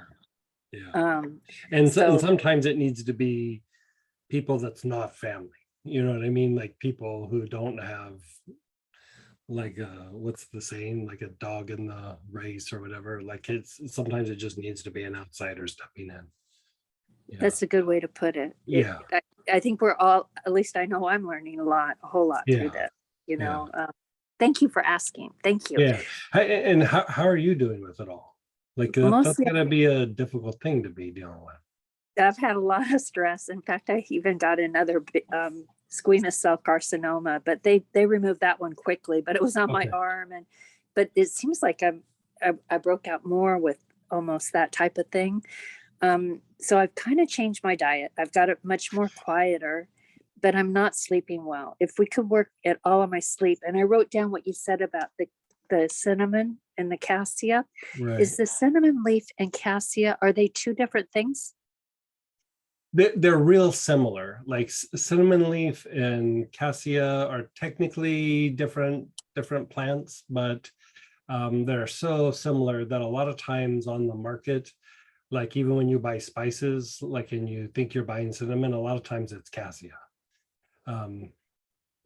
And and sometimes it needs to be people that's not family. You know what I mean? Like people who don't have, like what's the saying, like a dog in the race or whatever. Like sometimes it just needs to be an outsider stepping in. Yeah. That's a good way to put it. Yeah. I think we're all, at least I know I'm learning a whole lot through this. Thank you for asking. Thank you. Yeah. And how are you doing with it all? Like that's gonna be a difficult thing to be dealing with. I've had a lot of stress. In fact, I even got another squamous cell carcinoma, but they removed that one quickly, but it was on my arm. But it seems like I broke out more with almost that type of thing. So I've kind of changed my diet. I've got it much more quieter, but I'm not sleeping well. If we could work at all on my sleep, and I wrote down what you said about the cinnamon and the cassia. Right. Is the cinnamon leaf and cassia, are they two different things? They're real similar. Like cinnamon leaf and cassia are technically different plants, but they're so similar that a lot of times on the market, like even when you buy spices, like and you think you're buying cinnamon, a lot of times it's cassia.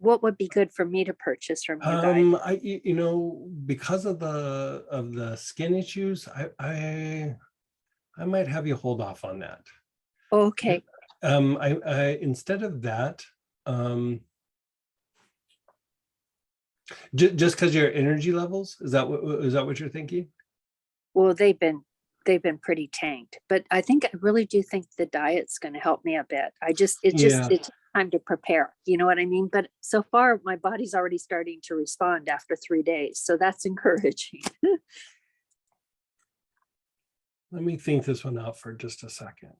What would be good for me to purchase from you guys? Because of the skin issues, I might have you hold off on that. Okay. I instead of that, just because your energy levels, is that what you're thinking? Well, they've been pretty tanked, but I really do think the diet's going to help me a bit. It's time to prepare. You know what I mean? But so far my body's already starting to respond after 3 days. So that's encouraging. Let me think this one out for just a second.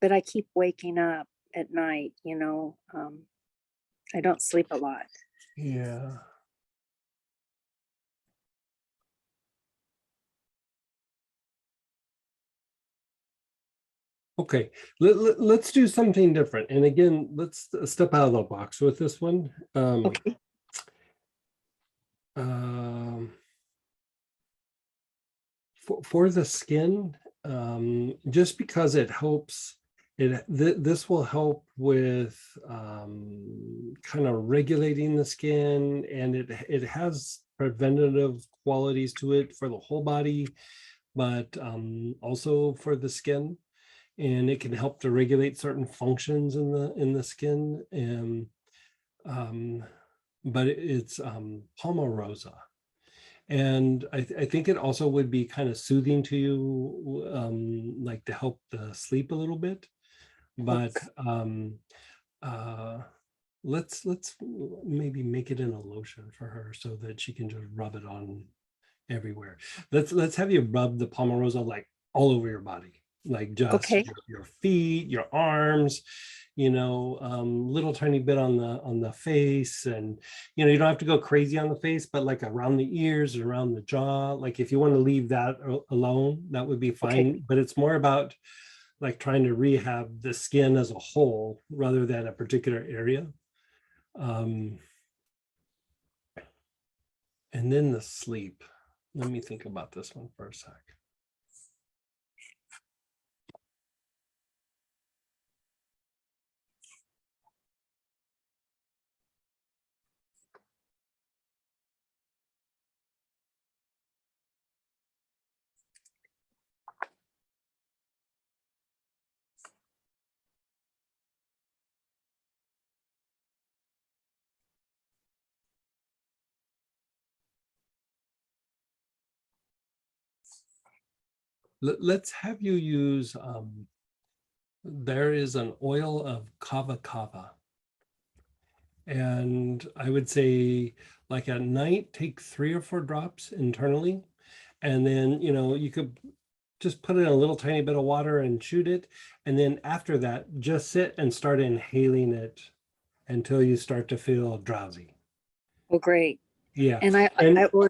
But I keep waking up at night, I don't sleep a lot. Yeah. Okay, let's do something different. And again, let's step out of the box with this one. Okay. For the skin, just because it helps, this will help with kind of regulating the skin, and it has preventative qualities to it for the whole body, but also for the skin. And it can help to regulate certain functions in the skin. And but it's palmarosa. And I think it also would be kind of soothing to you, like to help the sleep a little bit. But let's maybe make it in a lotion for her so that she can just rub it on everywhere. Let's have you rub the palmarosa like all over your body. like just Okay. your feet, your arms, little tiny bit on the face, and you don't have to go crazy on the face, but like around the ears, around the jaw. Like if you want to leave that alone, that would be fine. Okay. But it's more about like trying to rehab the skin as a whole rather than a particular area. And then the sleep. Let me think about this one for a sec. Let's have you use, there is an oil of kava. And I would say like at night, take 3 or 4 drops internally. And then, you could just put in a little tiny bit of water and shoot it. And then after that, just sit and start inhaling it until you start to feel drowsy. Oh, great. Yeah. And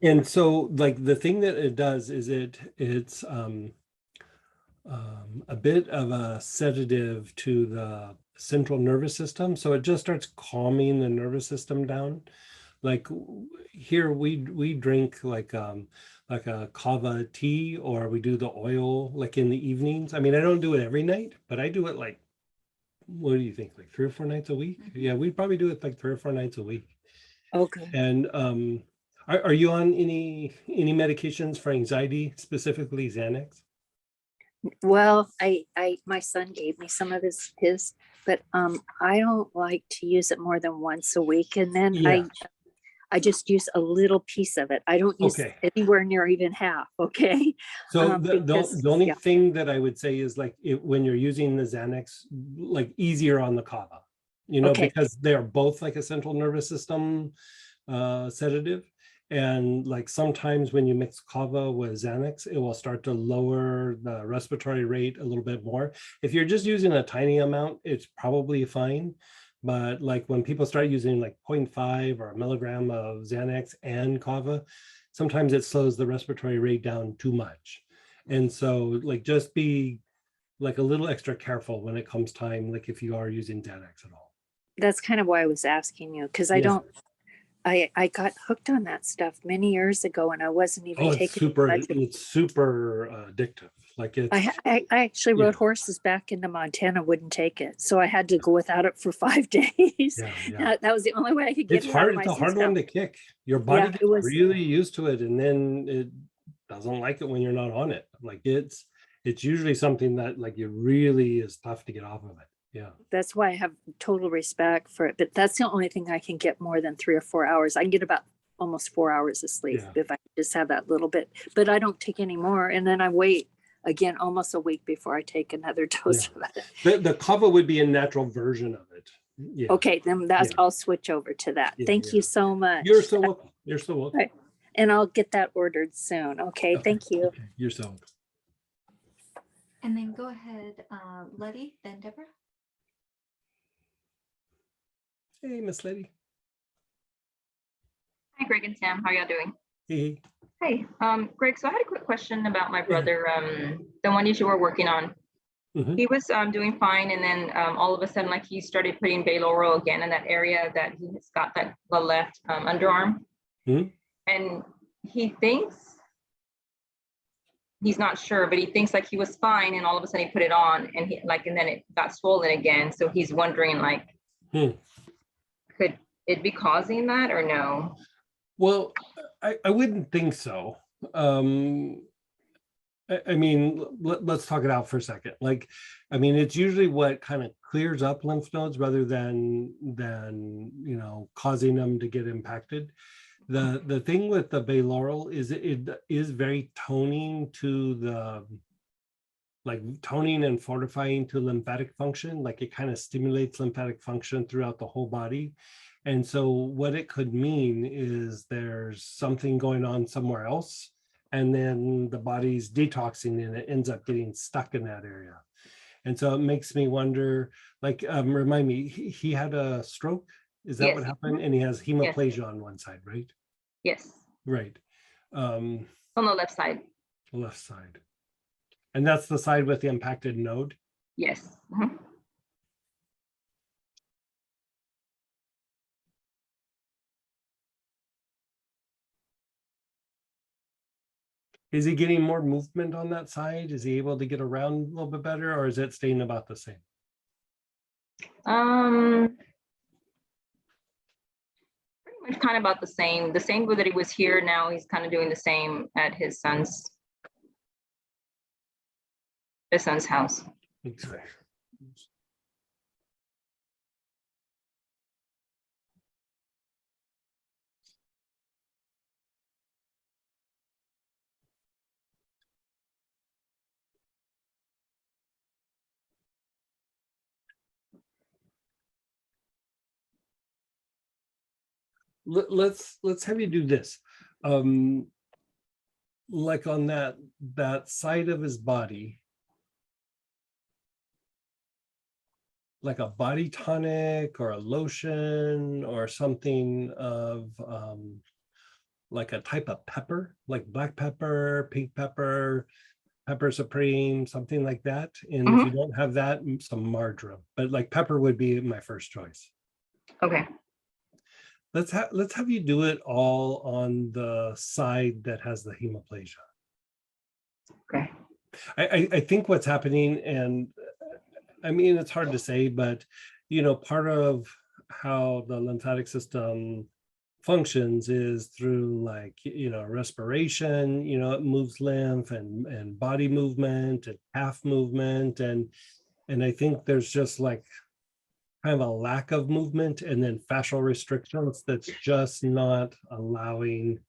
And so like the thing that it does is it's a bit of a sedative to the central nervous system. So it just starts calming the nervous system down. Like here we drink like a kava tea, or we do the oil like in the evenings. I mean, I don't do it every night, but I do it like, what do you think? Like 3 or 4 nights a week? Yeah, we'd probably do it like 3 or 4 nights a week. okay. And are you on any medications for anxiety, specifically Xanax? Well, my son gave me some of his, but I don't like to use it more than once a week, and then Yeah. I just use a little piece of it. I don't use Okay. anywhere near even half. Okay. So Because, the only yeah. thing that I would say is like when you're using the Xanax, like easier on the kava, Okay. because they're both like a central nervous system sedative. And like sometimes when you mix kava with Xanax, it will start to lower the respiratory rate a little bit more. If you're just using a tiny amount, it's probably fine. But like when people start using like 0.5 or a milligram of Xanax and kava, sometimes it slows the respiratory rate down too much. And so like just be like a little extra careful when it comes time, like if you are using Xanax at all. That's kind of why I was asking you, because I Yeah. don't. I got hooked on that stuff many years ago, and I wasn't even Oh, it's taking super, much of it. it's super addictive. Like it's, I actually Yeah. rode horses back into Montana, wouldn't take it. So I had to go without it for 5 days. yeah. That was the only way I could get It's it out hard. of my It's a hard one system. to kick. Your body Yeah, gets it was. really used to it, and then it doesn't like it when you're not on it. Like it's usually something that like it really is tough to get off of it. Yeah. That's why I have total respect for it. But that's the only thing I can get more than 3 or 4 hours. I can get about almost 4 hours of sleep Yeah. if I just have that little bit. But I don't take any more, and then I wait again almost a week before I take another dose of it. The kava would be a natural version of it. Yeah. Okay, then Yeah. I'll switch over to that. Yeah, Thank yeah. you so much. You're so welcome. You're so welcome. Right. And I'll get that ordered soon. Okay, Okay, thank you. okay, you're so welcome. And then go ahead, Letty, then Deborah. Hey, Miss Lady. Hi, Greg and Sam. How are y'all doing? Hey. Hey, Greg, so I had a quick question about my brother, the one issue we're working on. Mhm. He was doing fine, and then all of a sudden, like he started putting Bayloral again in that area that he has got that the left underarm. Mhm. And he thinks, he's not sure, but he thinks like he was fine, and all of a sudden he put it on, and and then it got swollen again. So he's wondering like, could it be causing that or no? Well, I wouldn't think so. I mean, let's talk it out for a second. Like, I mean, it's usually what kind of clears up lymph nodes rather than causing them to get impacted. The thing with the Bayloral is it is very toning to the, like toning and fortifying to lymphatic function. Like it kind of stimulates lymphatic function throughout the whole body. And so what it could mean is there's something going on somewhere else, and then the body's detoxing and it ends up getting stuck in that area. And so it makes me wonder, like, remind me, he had a stroke? Is that Yes. what happened? And he has hemiplegia on one side, right? Yes, Right. on the left side. Left side. And that's the side with the impacted node? Yes. Is he getting more movement on that side? Is he able to get around a little bit better, or is it staying about the same? Pretty much kind of about the same. The same way that he was here, now he's kind of doing the same at his son's house. Okay. Let's have you do this. Like on that side of his body, like a body tonic or a lotion or something of like a type of pepper, like black pepper, pink pepper, pepper supreme, something like that. And if you don't have that, some marjoram, but like pepper would be my first choice. Okay. Let's have you do it all on the side that has the hemiplegia. Okay. I think what's happening, and I mean, it's hard to say, but you know, part of how the lymphatic system functions is through, like, you know, respiration, you know, it moves lymph and body movement and calf movement. And I think there's just like kind of a lack of movement and then fascial restrictions that's just not allowing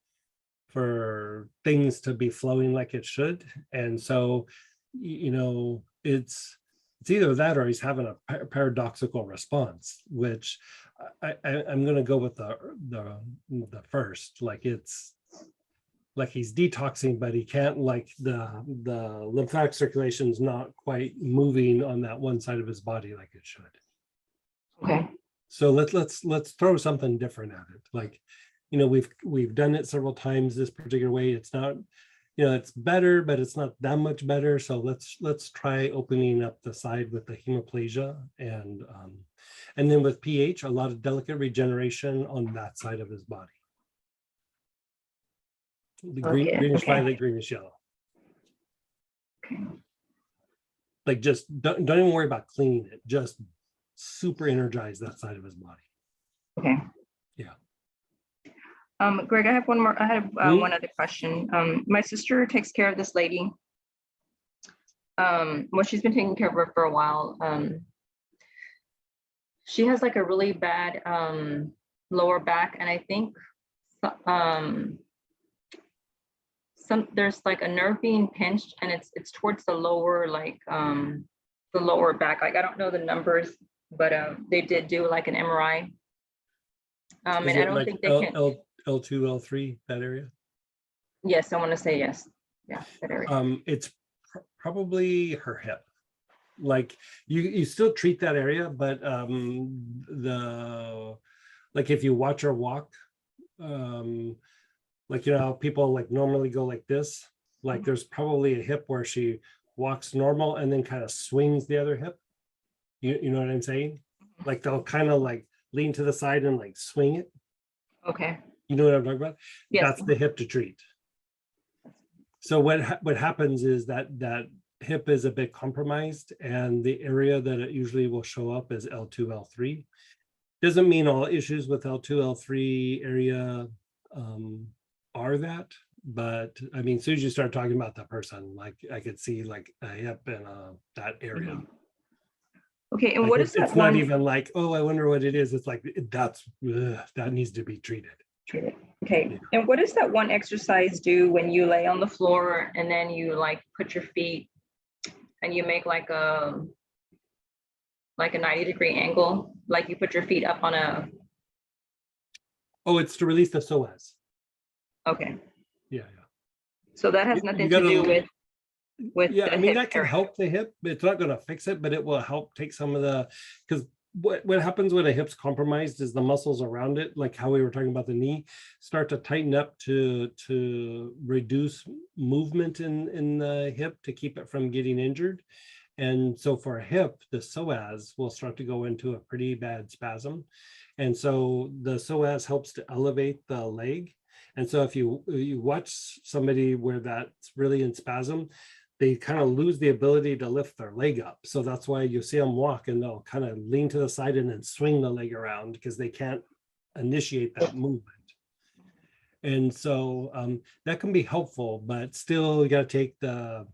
for things to be flowing like it should. And so, you know, it's either that or he's having a paradoxical response, which I'm going to go with the first. Like, it's like he's detoxing, but he can't, like, the lymphatic circulation is not quite moving on that one side of his body like it should. Okay. So let's throw something different at it. Like, you know, we've done it several times this particular way. It's not, you know, it's better, but it's not that much better. So let's try opening up the side with the hemiplegia, and then with pH, a lot of delicate regeneration on that side of his body. The greenish violet, greenish yellow. Okay. Like, just don't even worry about cleaning it. Just super energize that side of his body. Okay. Yeah. Greg, I have one more. I have one other question. My sister takes care of this lady. Well, she's been taking care of her for a while. She has like a really bad lower back, and I think there's like a nerve being pinched, and it's towards the lower, like the lower back. Like, I don't know the numbers, but they did do like an MRI. And I don't like think they can. L2, L3, that area? Yes, I want to say yes. Yeah, that area. It's probably her hip. Like, you still treat that area, but like, if you watch her walk, like, you know, how people like normally go like this, like there's probably a hip where she walks normal and then kind of swings the other hip. You know what I'm saying? Like, they'll kind of like lean to the side and like swing it. Okay. You know what I'm talking about? Yes. That's the hip to treat. So what happens is that hip is a bit compromised, and the area that it usually will show up is L2, L3. Doesn't mean all issues with L2, L3 area are that, but I mean, as soon as you start talking about that person, like, I could see like a hip in that area. Okay, and Like, what is that it's one? not even like, oh, I wonder what it is. It's like, that needs to be treated. Treated. Okay, and what does that one exercise do when you lay on the floor and then you like put your feet and you make like a 90-degree angle, like you put your feet up on a. Oh, it's to release the psoas. Okay. Yeah. So that has You nothing to gotta- do with Yeah, the I mean, hip that can area. help the hip. It's not gonna fix it, but it will help take some of the, because what happens when a hip's compromised is the muscles around it, like how we were talking about the knee, start to tighten up to reduce movement in the hip to keep it from getting injured. And so for a hip, the psoas will start to go into a pretty bad spasm. And so the psoas helps to elevate the leg. And so if you watch somebody where that's really in spasm, they kind of lose the ability to lift their leg up. So that's why you see them walk and they'll kind of lean to the side and then swing the leg around because they can't initiate that movement. And so that can be helpful, but still you got to take the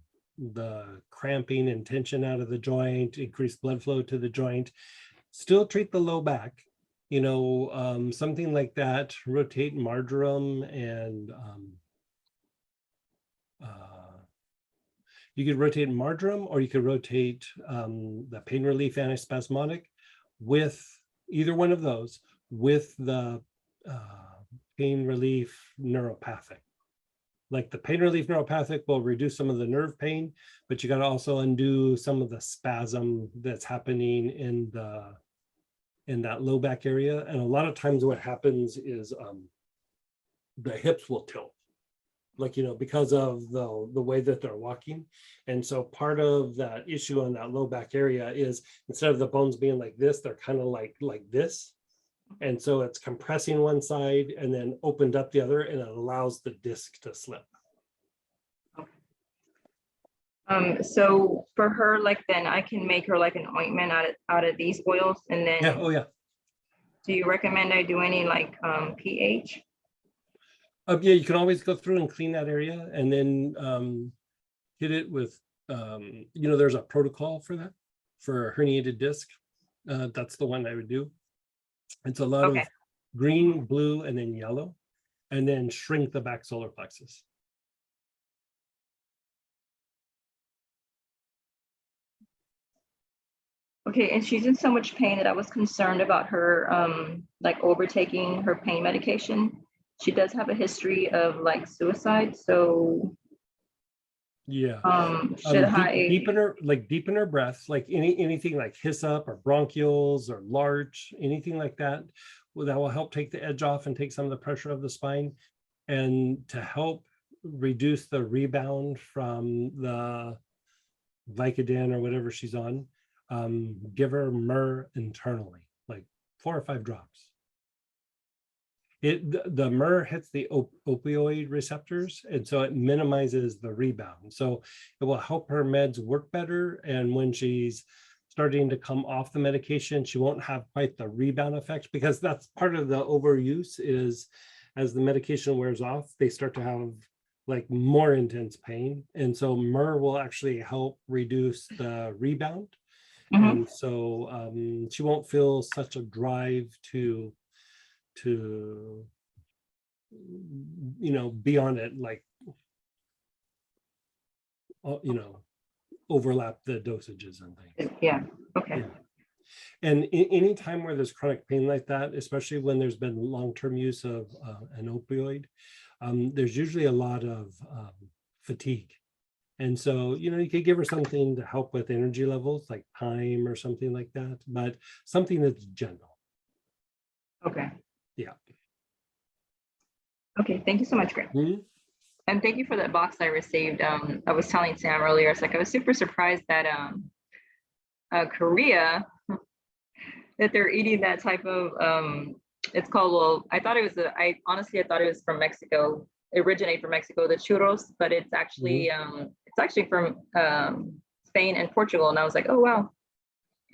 cramping and tension out of the joint, increase blood flow to the joint, still treat the low back, something like that, rotate marjoram and you could rotate marjoram or you could rotate the pain relief antispasmodic with either one of those with the pain relief neuropathic. Like the pain relief neuropathic will reduce some of the nerve pain, but you got to also undo some of the spasm that's happening in that low back area. And a lot of times what happens is the hips will tilt, like, because of the way that they're walking. And so part of that issue on that low back area is instead of the bones being like this, they're kind of like this. And so it's compressing one side and then opened up the other, and it allows the disc to slip. So for her, like, then I can make her like an ointment out of these oils, and then Yeah. Oh yeah. do you recommend I do any like pH? Yeah, you can always go through and clean that area and then hit it with, there's a protocol for that, for a herniated disc. That's the one I would do. It's a lot Okay. of green, blue, and then yellow, and then shrink the back solar plexus. Okay, and she's in so much pain that I was concerned about her like overtaking her pain medication. She does have a history of like suicide, so Yeah. should I Deepen her breath, like anything like hiss up or bronchioles or larch, anything like that. Well, that will help take the edge off and take some of the pressure of the spine, and to help reduce the rebound from the Vicodin or whatever she's on. Give her myrrh internally, like 4 or 5 drops. The myrrh hits the opioid receptors, and so it minimizes the rebound. So it will help her meds work better. And when she's starting to come off the medication, she won't have quite the rebound effect, because that's part of the overuse is as the medication wears off, they start to have like more intense pain. And so myrrh will actually help reduce the rebound. Mhm. And so she won't feel such a drive to be on it, like overlap the dosages and things. Yeah, okay. Yeah. And any time where there's chronic pain like that, especially when there's been long-term use of an opioid, there's usually a lot of fatigue. And so, you could give her something to help with energy levels, like thyme or something like that, but something that's gentle. Okay. Yeah. Okay, thank you so much, Greg. Mhm. And thank you for that box I received. I was telling Sam earlier, it's like I was super surprised that Korea, that they're eating that type of it's called, well, I thought it was I honestly thought it was from Mexico, originate from Mexico, the churros, but it's actually from Spain and Portugal. And I was like, oh wow,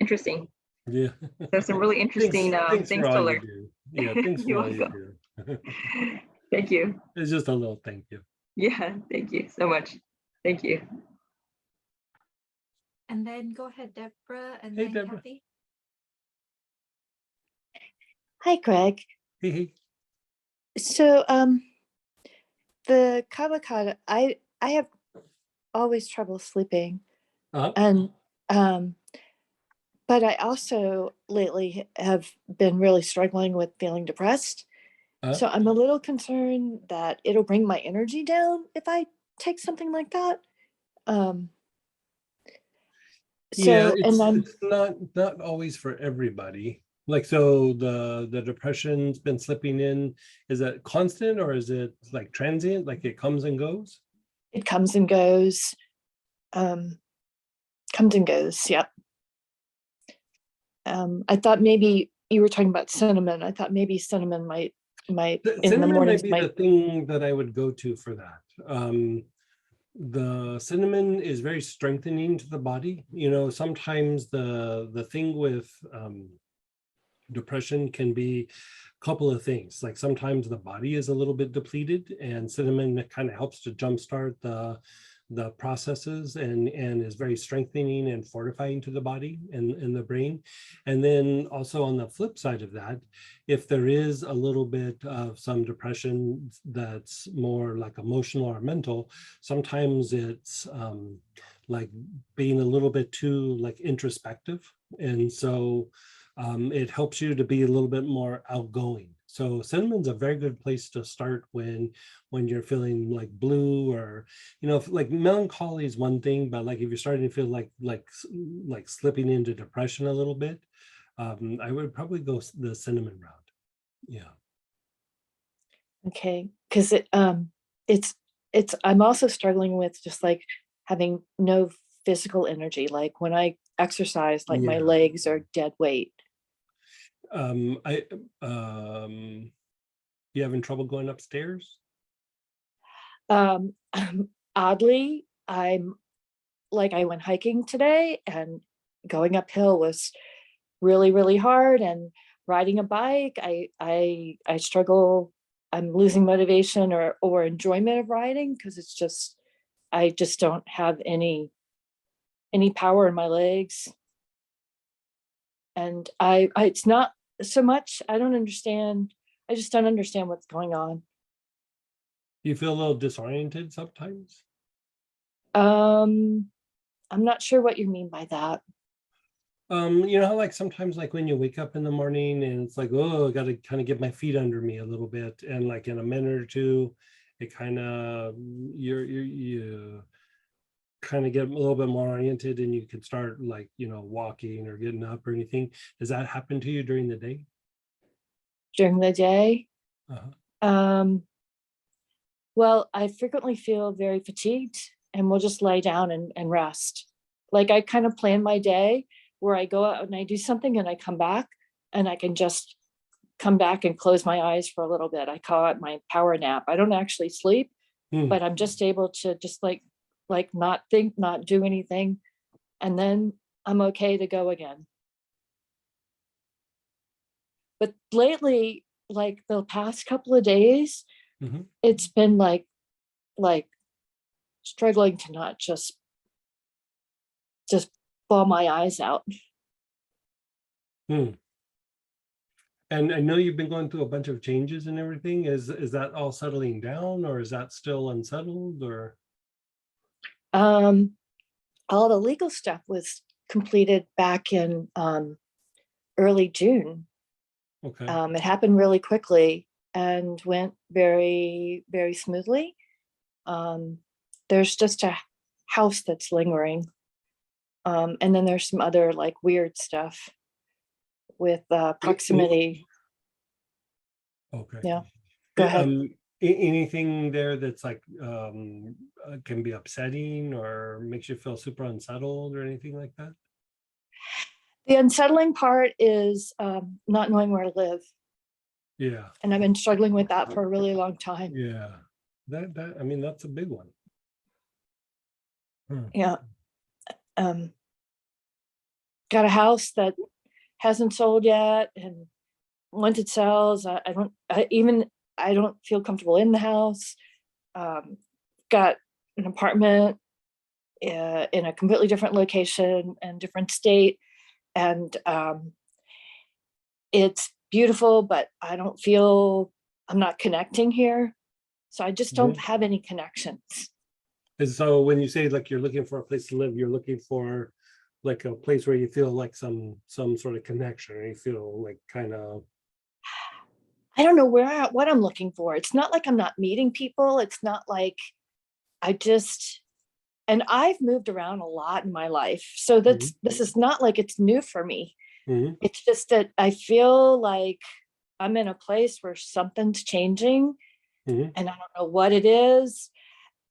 interesting. Yeah. There's some really interesting Thanks things for to all you learn. do. Yeah, thanks for You're all you welcome. do. Thank you. It's just a little thank you. Yeah, thank you so much. Thank you. And then go ahead, Deborah, and Hey, then Deborah. Kathy. Hi, Greg. Hey. So, the avocado, I have always trouble sleeping, Uh-huh. and but I also lately have been really struggling with feeling depressed. Uh-huh. So I'm a little concerned that it'll bring my energy down if I take something like that. Um, Yeah, so, and I'm, it's not always for everybody. Like, so the depression's been slipping in. Is that constant or is it like transient? Like it comes and goes? it comes and goes. Um, comes and goes. Yep. I thought maybe you were talking about cinnamon. I thought maybe cinnamon might in the Cinnamon mornings might be the might. thing that I would go to for that. The cinnamon is very strengthening to the body. You know, sometimes the thing with depression can be a couple of things. Like sometimes the body is a little bit depleted, and cinnamon kind of helps to jumpstart the processes and is very strengthening and fortifying to the body and the brain. And then also on the flip side of that, if there is a little bit of some depression that's more like emotional or mental, sometimes it's like being a little bit too like introspective. And so it helps you to be a little bit more outgoing. So cinnamon's a very good place to start when you're feeling like blue, or you know, like melancholy is one thing, but like if you're starting to feel like slipping into depression a little bit, I would probably go the cinnamon route. Yeah. Okay, because it's I'm also struggling with just like having no physical energy. Like when I exercise, like my Yeah. legs are dead weight. I You having trouble going upstairs? Um, oddly, I'm like I went hiking today, and going uphill was really hard, and riding a bike, I struggle. I'm losing motivation or enjoyment of riding because it's just I just don't have any power in my legs. And I it's not so much, I don't understand. I just don't understand what's going on. You feel a little disoriented sometimes? Um, I'm not sure what you mean by that. You know how like sometimes like when you wake up in the morning and it's like, oh, I gotta kind of get my feet under me a little bit, and like in a minute or two, it kind of you kind of get a little bit more oriented and you can start like, you know, walking or getting up or anything. Does that happen to you during the day? During the day. Uh-huh. Well, I frequently feel very fatigued and will just lay down and rest. Like I kind of plan my day where I go out and I do something and I come back and I can just come back and close my eyes for a little bit. I call it my power nap. I don't actually sleep, Hmm. but I'm just able to just like not think, not do anything. And then I'm okay to go again. But lately, like the past couple of days, Mhm. it's been like struggling to not just bawl my eyes out. Hmm. And I know you've been going through a bunch of changes and everything. Is that all settling down, or is that still unsettled, or? Um, all the legal stuff was completed back in early June. Okay. It happened really quickly and went very smoothly. There's just a house that's lingering. And then there's some other like weird stuff with proximity. Okay. Yeah, go ahead. Anything there that's like can be upsetting or makes you feel super unsettled or anything like that? The unsettling part is not knowing where to live. Yeah. And I've been struggling with that for a really long time. Yeah. That I mean, that's a big one. Hmm. Yeah. Got a house that hasn't sold yet, and once it sells, I don't feel comfortable in the house. Got an apartment in a completely different location and different state, and it's beautiful, but I don't feel I'm not connecting here, so I just don't Mhm. have any connections. And so when you say like you're looking for a place to live, you're looking for like a place where you feel like some sort of connection, or you feel like kind of. I don't know what I'm looking for. It's not like I'm not meeting people. It's not like I just, and I've moved around a lot in my life. So this is not like it's new for me. Mhm. It's just that I feel like I'm in a place where something's changing Mhm. and I don't know what it is.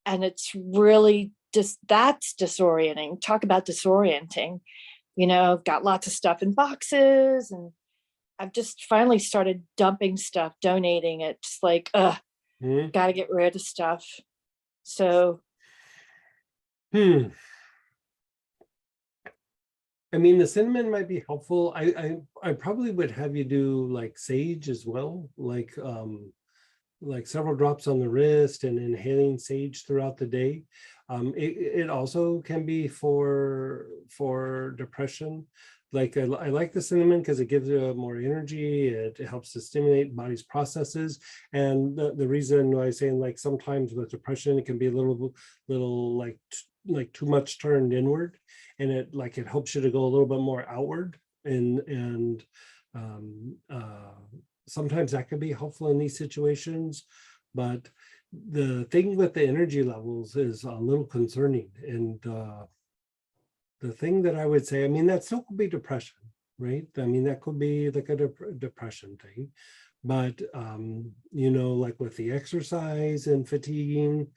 And it's really just, that's disorienting. Talk about disorienting. You know, I've got lots of stuff in boxes and I've just finally started dumping stuff, donating it. Just like, Mhm. gotta get rid of stuff. So Hmm. I mean, the cinnamon might be helpful. I probably would have you do like sage as well, like several drops on the wrist and inhaling sage throughout the day. It also can be for depression. Like I like the cinnamon because it gives you more energy. It helps to stimulate body's processes. And the reason why I'm saying like sometimes with depression, it can be a little like too much turned inward, and it helps you to go a little bit more outward. And um, uh, sometimes that can be helpful in these situations, but the thing with the energy levels is a little concerning. And the thing that I would say, I mean, that still could be depression, right? I mean, that could be like a depression thing, but like with the exercise and fatiguing,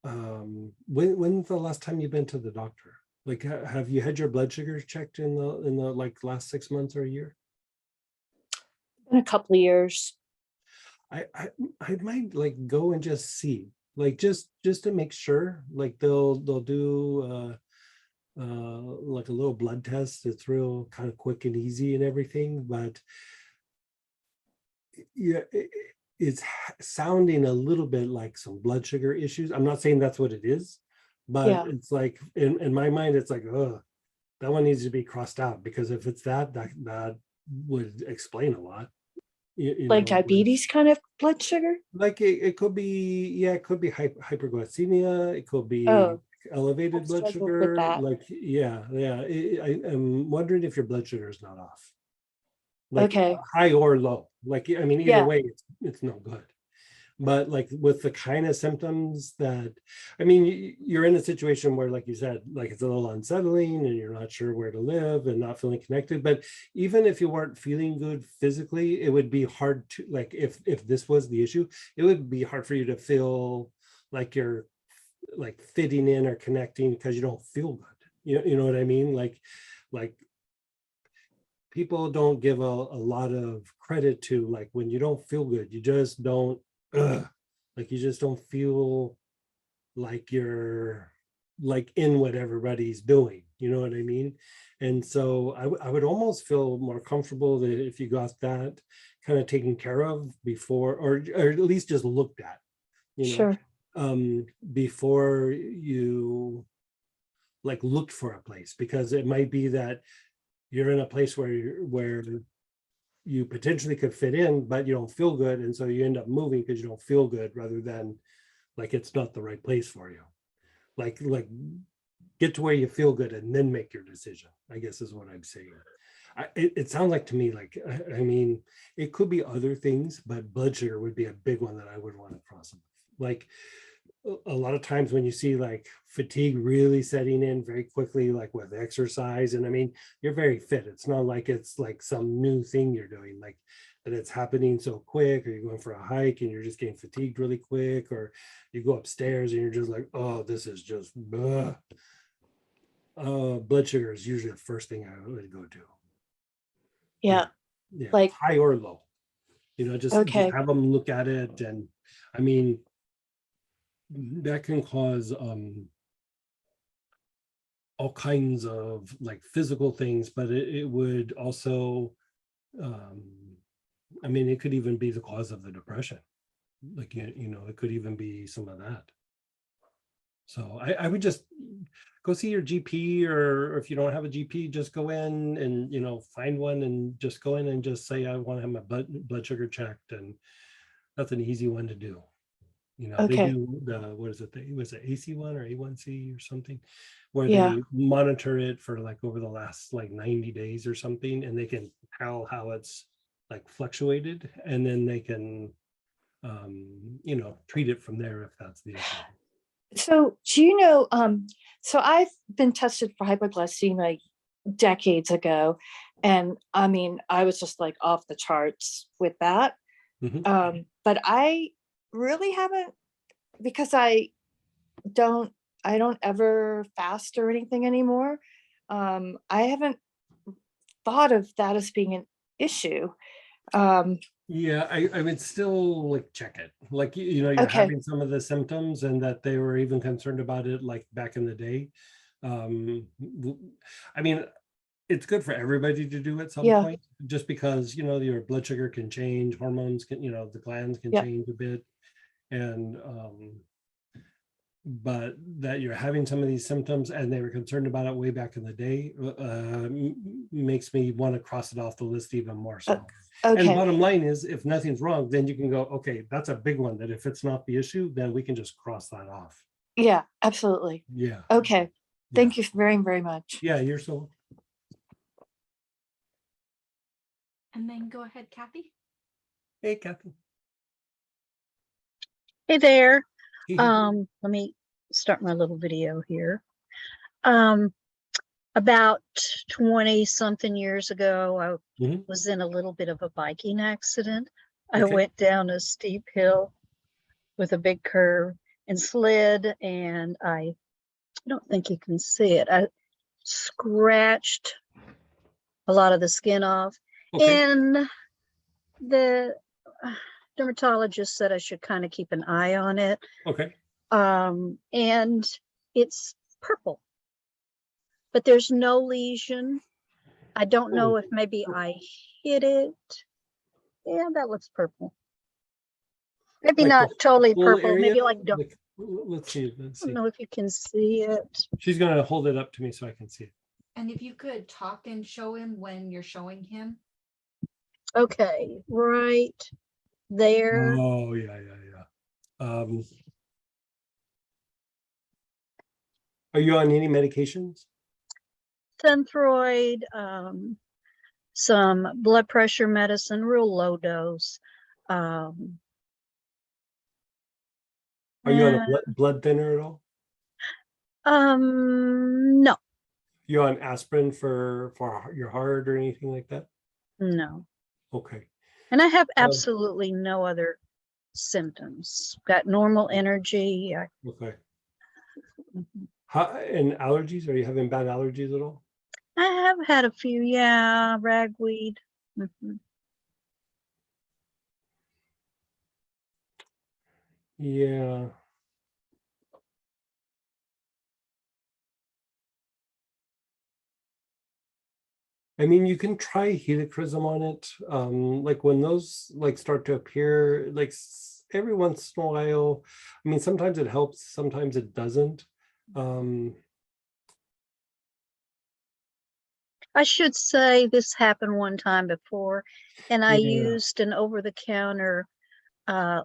when's the last time you've been to the doctor? Like, have you had your blood sugars checked in the like last 6 months or a year? in a couple of years. I might like go and just see, like just to make sure. Like they'll do like a little blood test. It's real kind of quick and easy and everything, but yeah, it's sounding a little bit like some blood sugar issues. I'm not saying that's what it is, but Yeah. it's like in my mind, it's like, oh, that one needs to be crossed out, because if it's that would explain a lot. You Like know, diabetes kind of blood sugar. like it could be, yeah, it could be hyperglycemia, it could be Oh, elevated I've blood struggled with sugar, that. like yeah. I'm wondering if your blood sugar is not off, like Okay. high or low. Like, I mean, either Yeah. way, it's no good. But like with the kind of symptoms that, I mean, you're in a situation where, like you said, like it's a little unsettling and you're not sure where to live and not feeling connected. But even if you weren't feeling good physically, it would be hard to, like, if this was the issue, it would be hard for you to feel like you're like fitting in or connecting because you don't feel good. You know what I mean? Like people don't give a lot of credit to, like, when you don't feel good, you just don't, like you just don't feel like you're like in what everybody's doing. You know what I mean? And so I would almost feel more comfortable that if you got that kind of taken care of before, or at least just looked at, you know, Sure. before you like looked for a place, because it might be that you're in a place where you potentially could fit in, but you don't feel good, and so you end up moving because you don't feel good, rather than like it's not the right place for you. Like get to where you feel good and then make your decision, I guess is what I'm saying. It sounds like to me like, I mean, it could be other things, but blood sugar would be a big one that I would want to cross off. Like a lot of times when you see like fatigue really setting in very quickly, like with exercise, and I mean, you're very fit. It's not like it's like some new thing you're doing, like that it's happening so quick, or you're going for a hike and you're just getting fatigued really quick, or you go upstairs and you're just like, oh, this is just blood sugar is usually the first thing I would go to. Yeah. Yeah, Like, high or low, just okay. have them look at it. And I mean, that can cause all kinds of like physical things, but it would also, um, I mean, it could even be the cause of the depression. Like, it could even be some of that. So I would just go see your GP, or if you don't have a GP, just go in and, find one and just go in and just say, I want to have my blood sugar checked. And that's an easy one to do. They Okay. do what is it? Was it AC1 or A1C or something, where Yeah. they monitor it for like over the last like 90 days or something, and they can tell how it's like fluctuated, and then they can, treat it from there if that's the issue. So do you know, so I've been tested for hypoglycemia decades ago. And I mean, I was just like off the charts with that. But I really haven't, because don't, I don't ever fast or anything anymore. I haven't thought of that as being an issue. Yeah, I would still like check it. Like, you know, you're Okay. having some of the symptoms and that they were even concerned about it like back in the day. I mean, it's good for everybody to do at some Yeah. point, just because, you know, your blood sugar can change, hormones can, you know, the glands can Yeah. change a bit. And but that you're having some of these symptoms and they were concerned about it way back in the day makes me want to cross it off the list even more so. And Okay. bottom line is, if nothing's wrong, then you can go, okay, that's a big one, that if it's not the issue, then we can just cross that off. Yeah, absolutely. Yeah. Okay. Thank you very, very much. Yeah, you're so. And then go ahead, Kathy. Hey, Kathy. Hey there. Hey. Let me start my little video here. About 20 something years ago, I Mhm. was in a little bit of a biking accident. I Okay. went down a steep hill with a big curve and slid, and I don't think you can see it. I scratched a lot of the skin off, Okay. and the dermatologist said I should kind of keep an eye on it. Okay. And it's purple, but there's no lesion. I don't know if maybe I hit it. Yeah, that looks purple. Maybe Like not the totally full purple. area? Maybe like, don't, Like, let's see. Let's I don't see. know if you can see it. She's gonna hold it up to me so I can see it. And if you could talk and show him when you're showing him. Okay, right there. Oh, yeah. Are you on any medications? Synthroid, some blood pressure medicine, real low dose. Are you on a blood thinner at all? No, You on aspirin for your heart or anything like that? no. Okay. And I have absolutely no other symptoms. Got normal energy. Okay. And allergies? Are you having bad allergies at all? I have had a few, yeah, ragweed. Yeah. I mean, you can try helichrysum on it. Like when those like start to appear, like every once in a while. I mean, sometimes it helps, sometimes it doesn't. I should say this happened one time before, and I Yeah. used an over-the-counter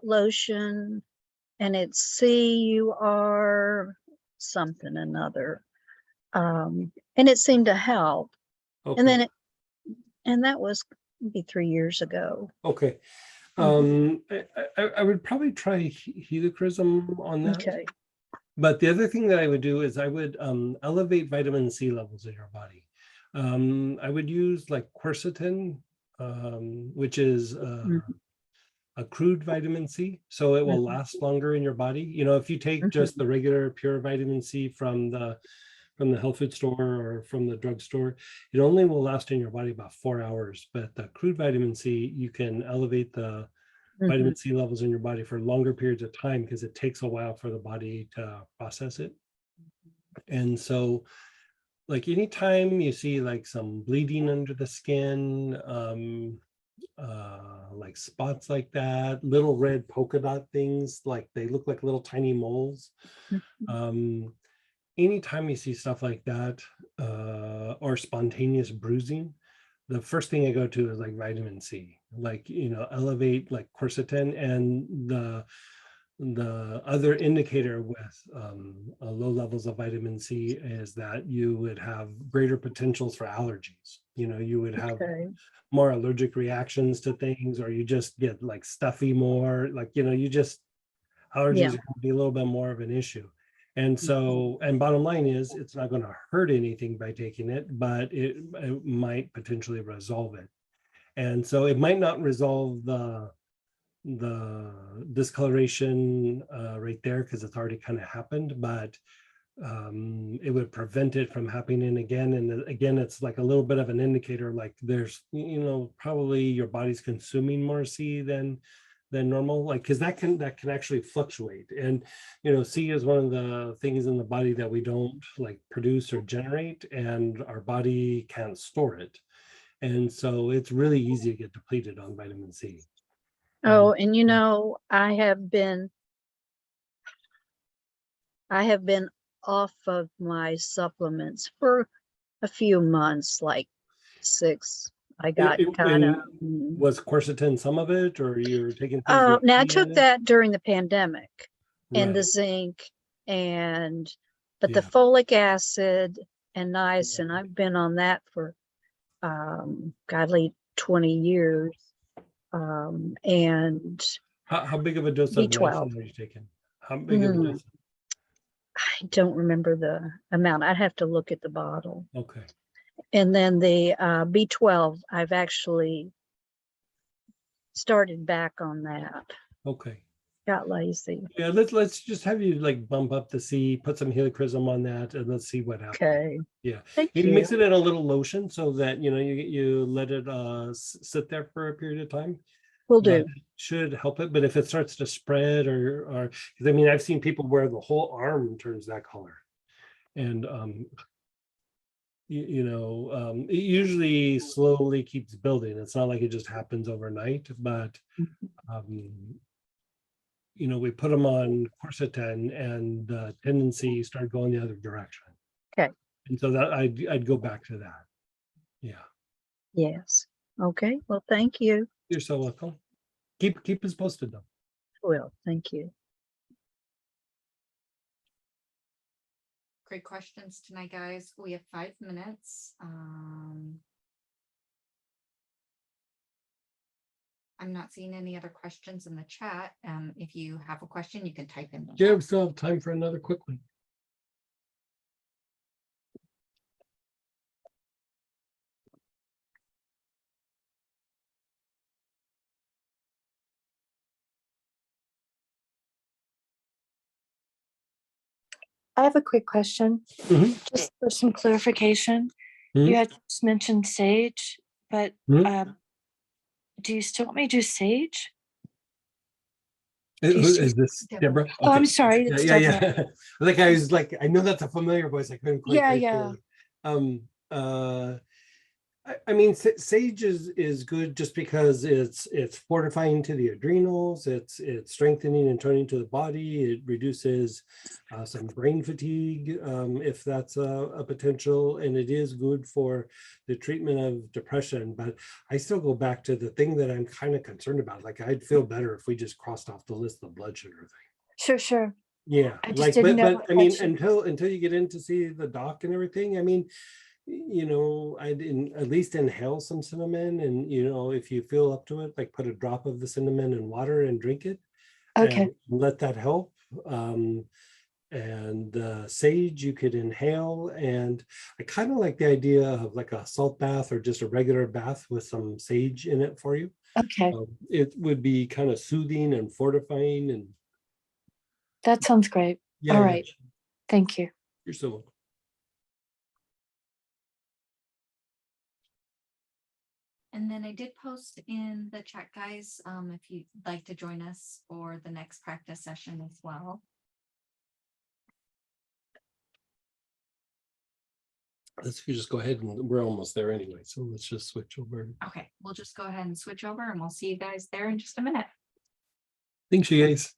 lotion, and it's CUR something another. And it seemed to help. And Okay. then that was maybe 3 years ago. Okay. I would probably try helichrysum on that. Okay. But the other thing that I would do is I would elevate vitamin C levels in your body. I would use like quercetin, which is a crude vitamin C, so it will last longer in your body. You know, if you take just the regular pure vitamin C from the health food store or from the drugstore, it only will last in your body about 4 hours. But the crude vitamin C, you can elevate the vitamin C levels in your body for longer periods of time because it takes a while for the body to process it. And so like anytime you see like some bleeding under the skin, like spots like that, little red polka dot things, like they look like little tiny moles. Anytime you see stuff like that, or spontaneous bruising, the first thing I go to is like vitamin C, like, you know, elevate like quercetin. And the other indicator with low levels of vitamin C is that you would have greater potentials for allergies. You know, you would have more allergic reactions to things, or you just get like stuffy more, like, you know, you just allergies are going to be a little bit more of an issue. And so, and bottom line is, it's not going to hurt anything by taking it, but it might potentially resolve it. And so it might not resolve the discoloration right there, because it's already kind of happened, but it would prevent it from happening again. And again, it's like a little bit of an indicator, like there's, probably your body's consuming more C than normal, like, because that can actually fluctuate. And C is one of the things in the body that we don't like produce or generate, and our body can't store it. And so it's really easy to get depleted on vitamin C. Oh, and I have been off of my supplements for a few months, like 6. I got kind of. Was quercetin some of it, or you're taking things with Now I C in took it? that during the pandemic, and the Right. zinc, but the Yeah. folic acid and niacin, I've been on that for godly 20 years. And How big of a dose of B12. niacin are you taking? How big of a dose? I don't remember the amount. I'd have to look at the bottle. Okay. And then the B12, I've actually started back on that. Okay. Got lazy. Yeah, let's just have you like bump up the C, put some helichrysum on that, and let's see what happens. Okay. Yeah. Thank You you. mix it in a little lotion so that you let it sit there for a period of time. Will do. That should help it. But if it starts to spread, or because I mean, I've seen people where the whole arm turns that color, and it usually slowly keeps building. It's not like it just happens overnight, but we put them on quercetin, and the tendency started going the other direction. Okay. And so that I'd go back to that. Yeah. Yes. Okay. Well, thank you. You're so welcome. Keep us posted though. Will. Thank you. Great questions tonight, guys. We have 5 minutes. I'm not seeing any other questions in the chat. If you have a question, you can type in. the Yeah, chat. we still have time for another quick one. I have a quick question, just for some clarification. Mhm. You had just mentioned sage, but Mhm. do you still want me to do sage? Is this Deborah? Oh, I'm Okay. sorry. It's Yeah. Deborah. Like I was like, I know that's a familiar voice. I couldn't quite. Yeah, place yeah. it. I mean, sage is good just because it's fortifying to the adrenals. It's strengthening and toning to the body. It reduces some brain fatigue, if that's a potential, and it is good for the treatment of depression. But I still go back to the thing that I'm kind of concerned about. Like, I'd feel better if we just crossed off the list the blood sugar thing. Sure. Yeah, I just like, didn't know but what I mean, that should- until you get in to see the doc and everything, I mean, I'd at least inhale some cinnamon, and if you feel up to it, like put a drop of the cinnamon in water and drink it. Okay. And let that help. And sage you could inhale, and I kind of like the idea of like a salt bath or just a regular bath with some sage in it for you. Okay. It would be kind of soothing and fortifying, and That sounds great. yeah. All right. Thank you. You're so welcome. And then I did post in the chat, guys, if you'd like to join us for the next practice session as well. Let's just go ahead, and we're almost there anyway. So let's just switch over. Okay, we'll just go ahead and switch over, and we'll see you guys there in just a minute. Thanks, you guys.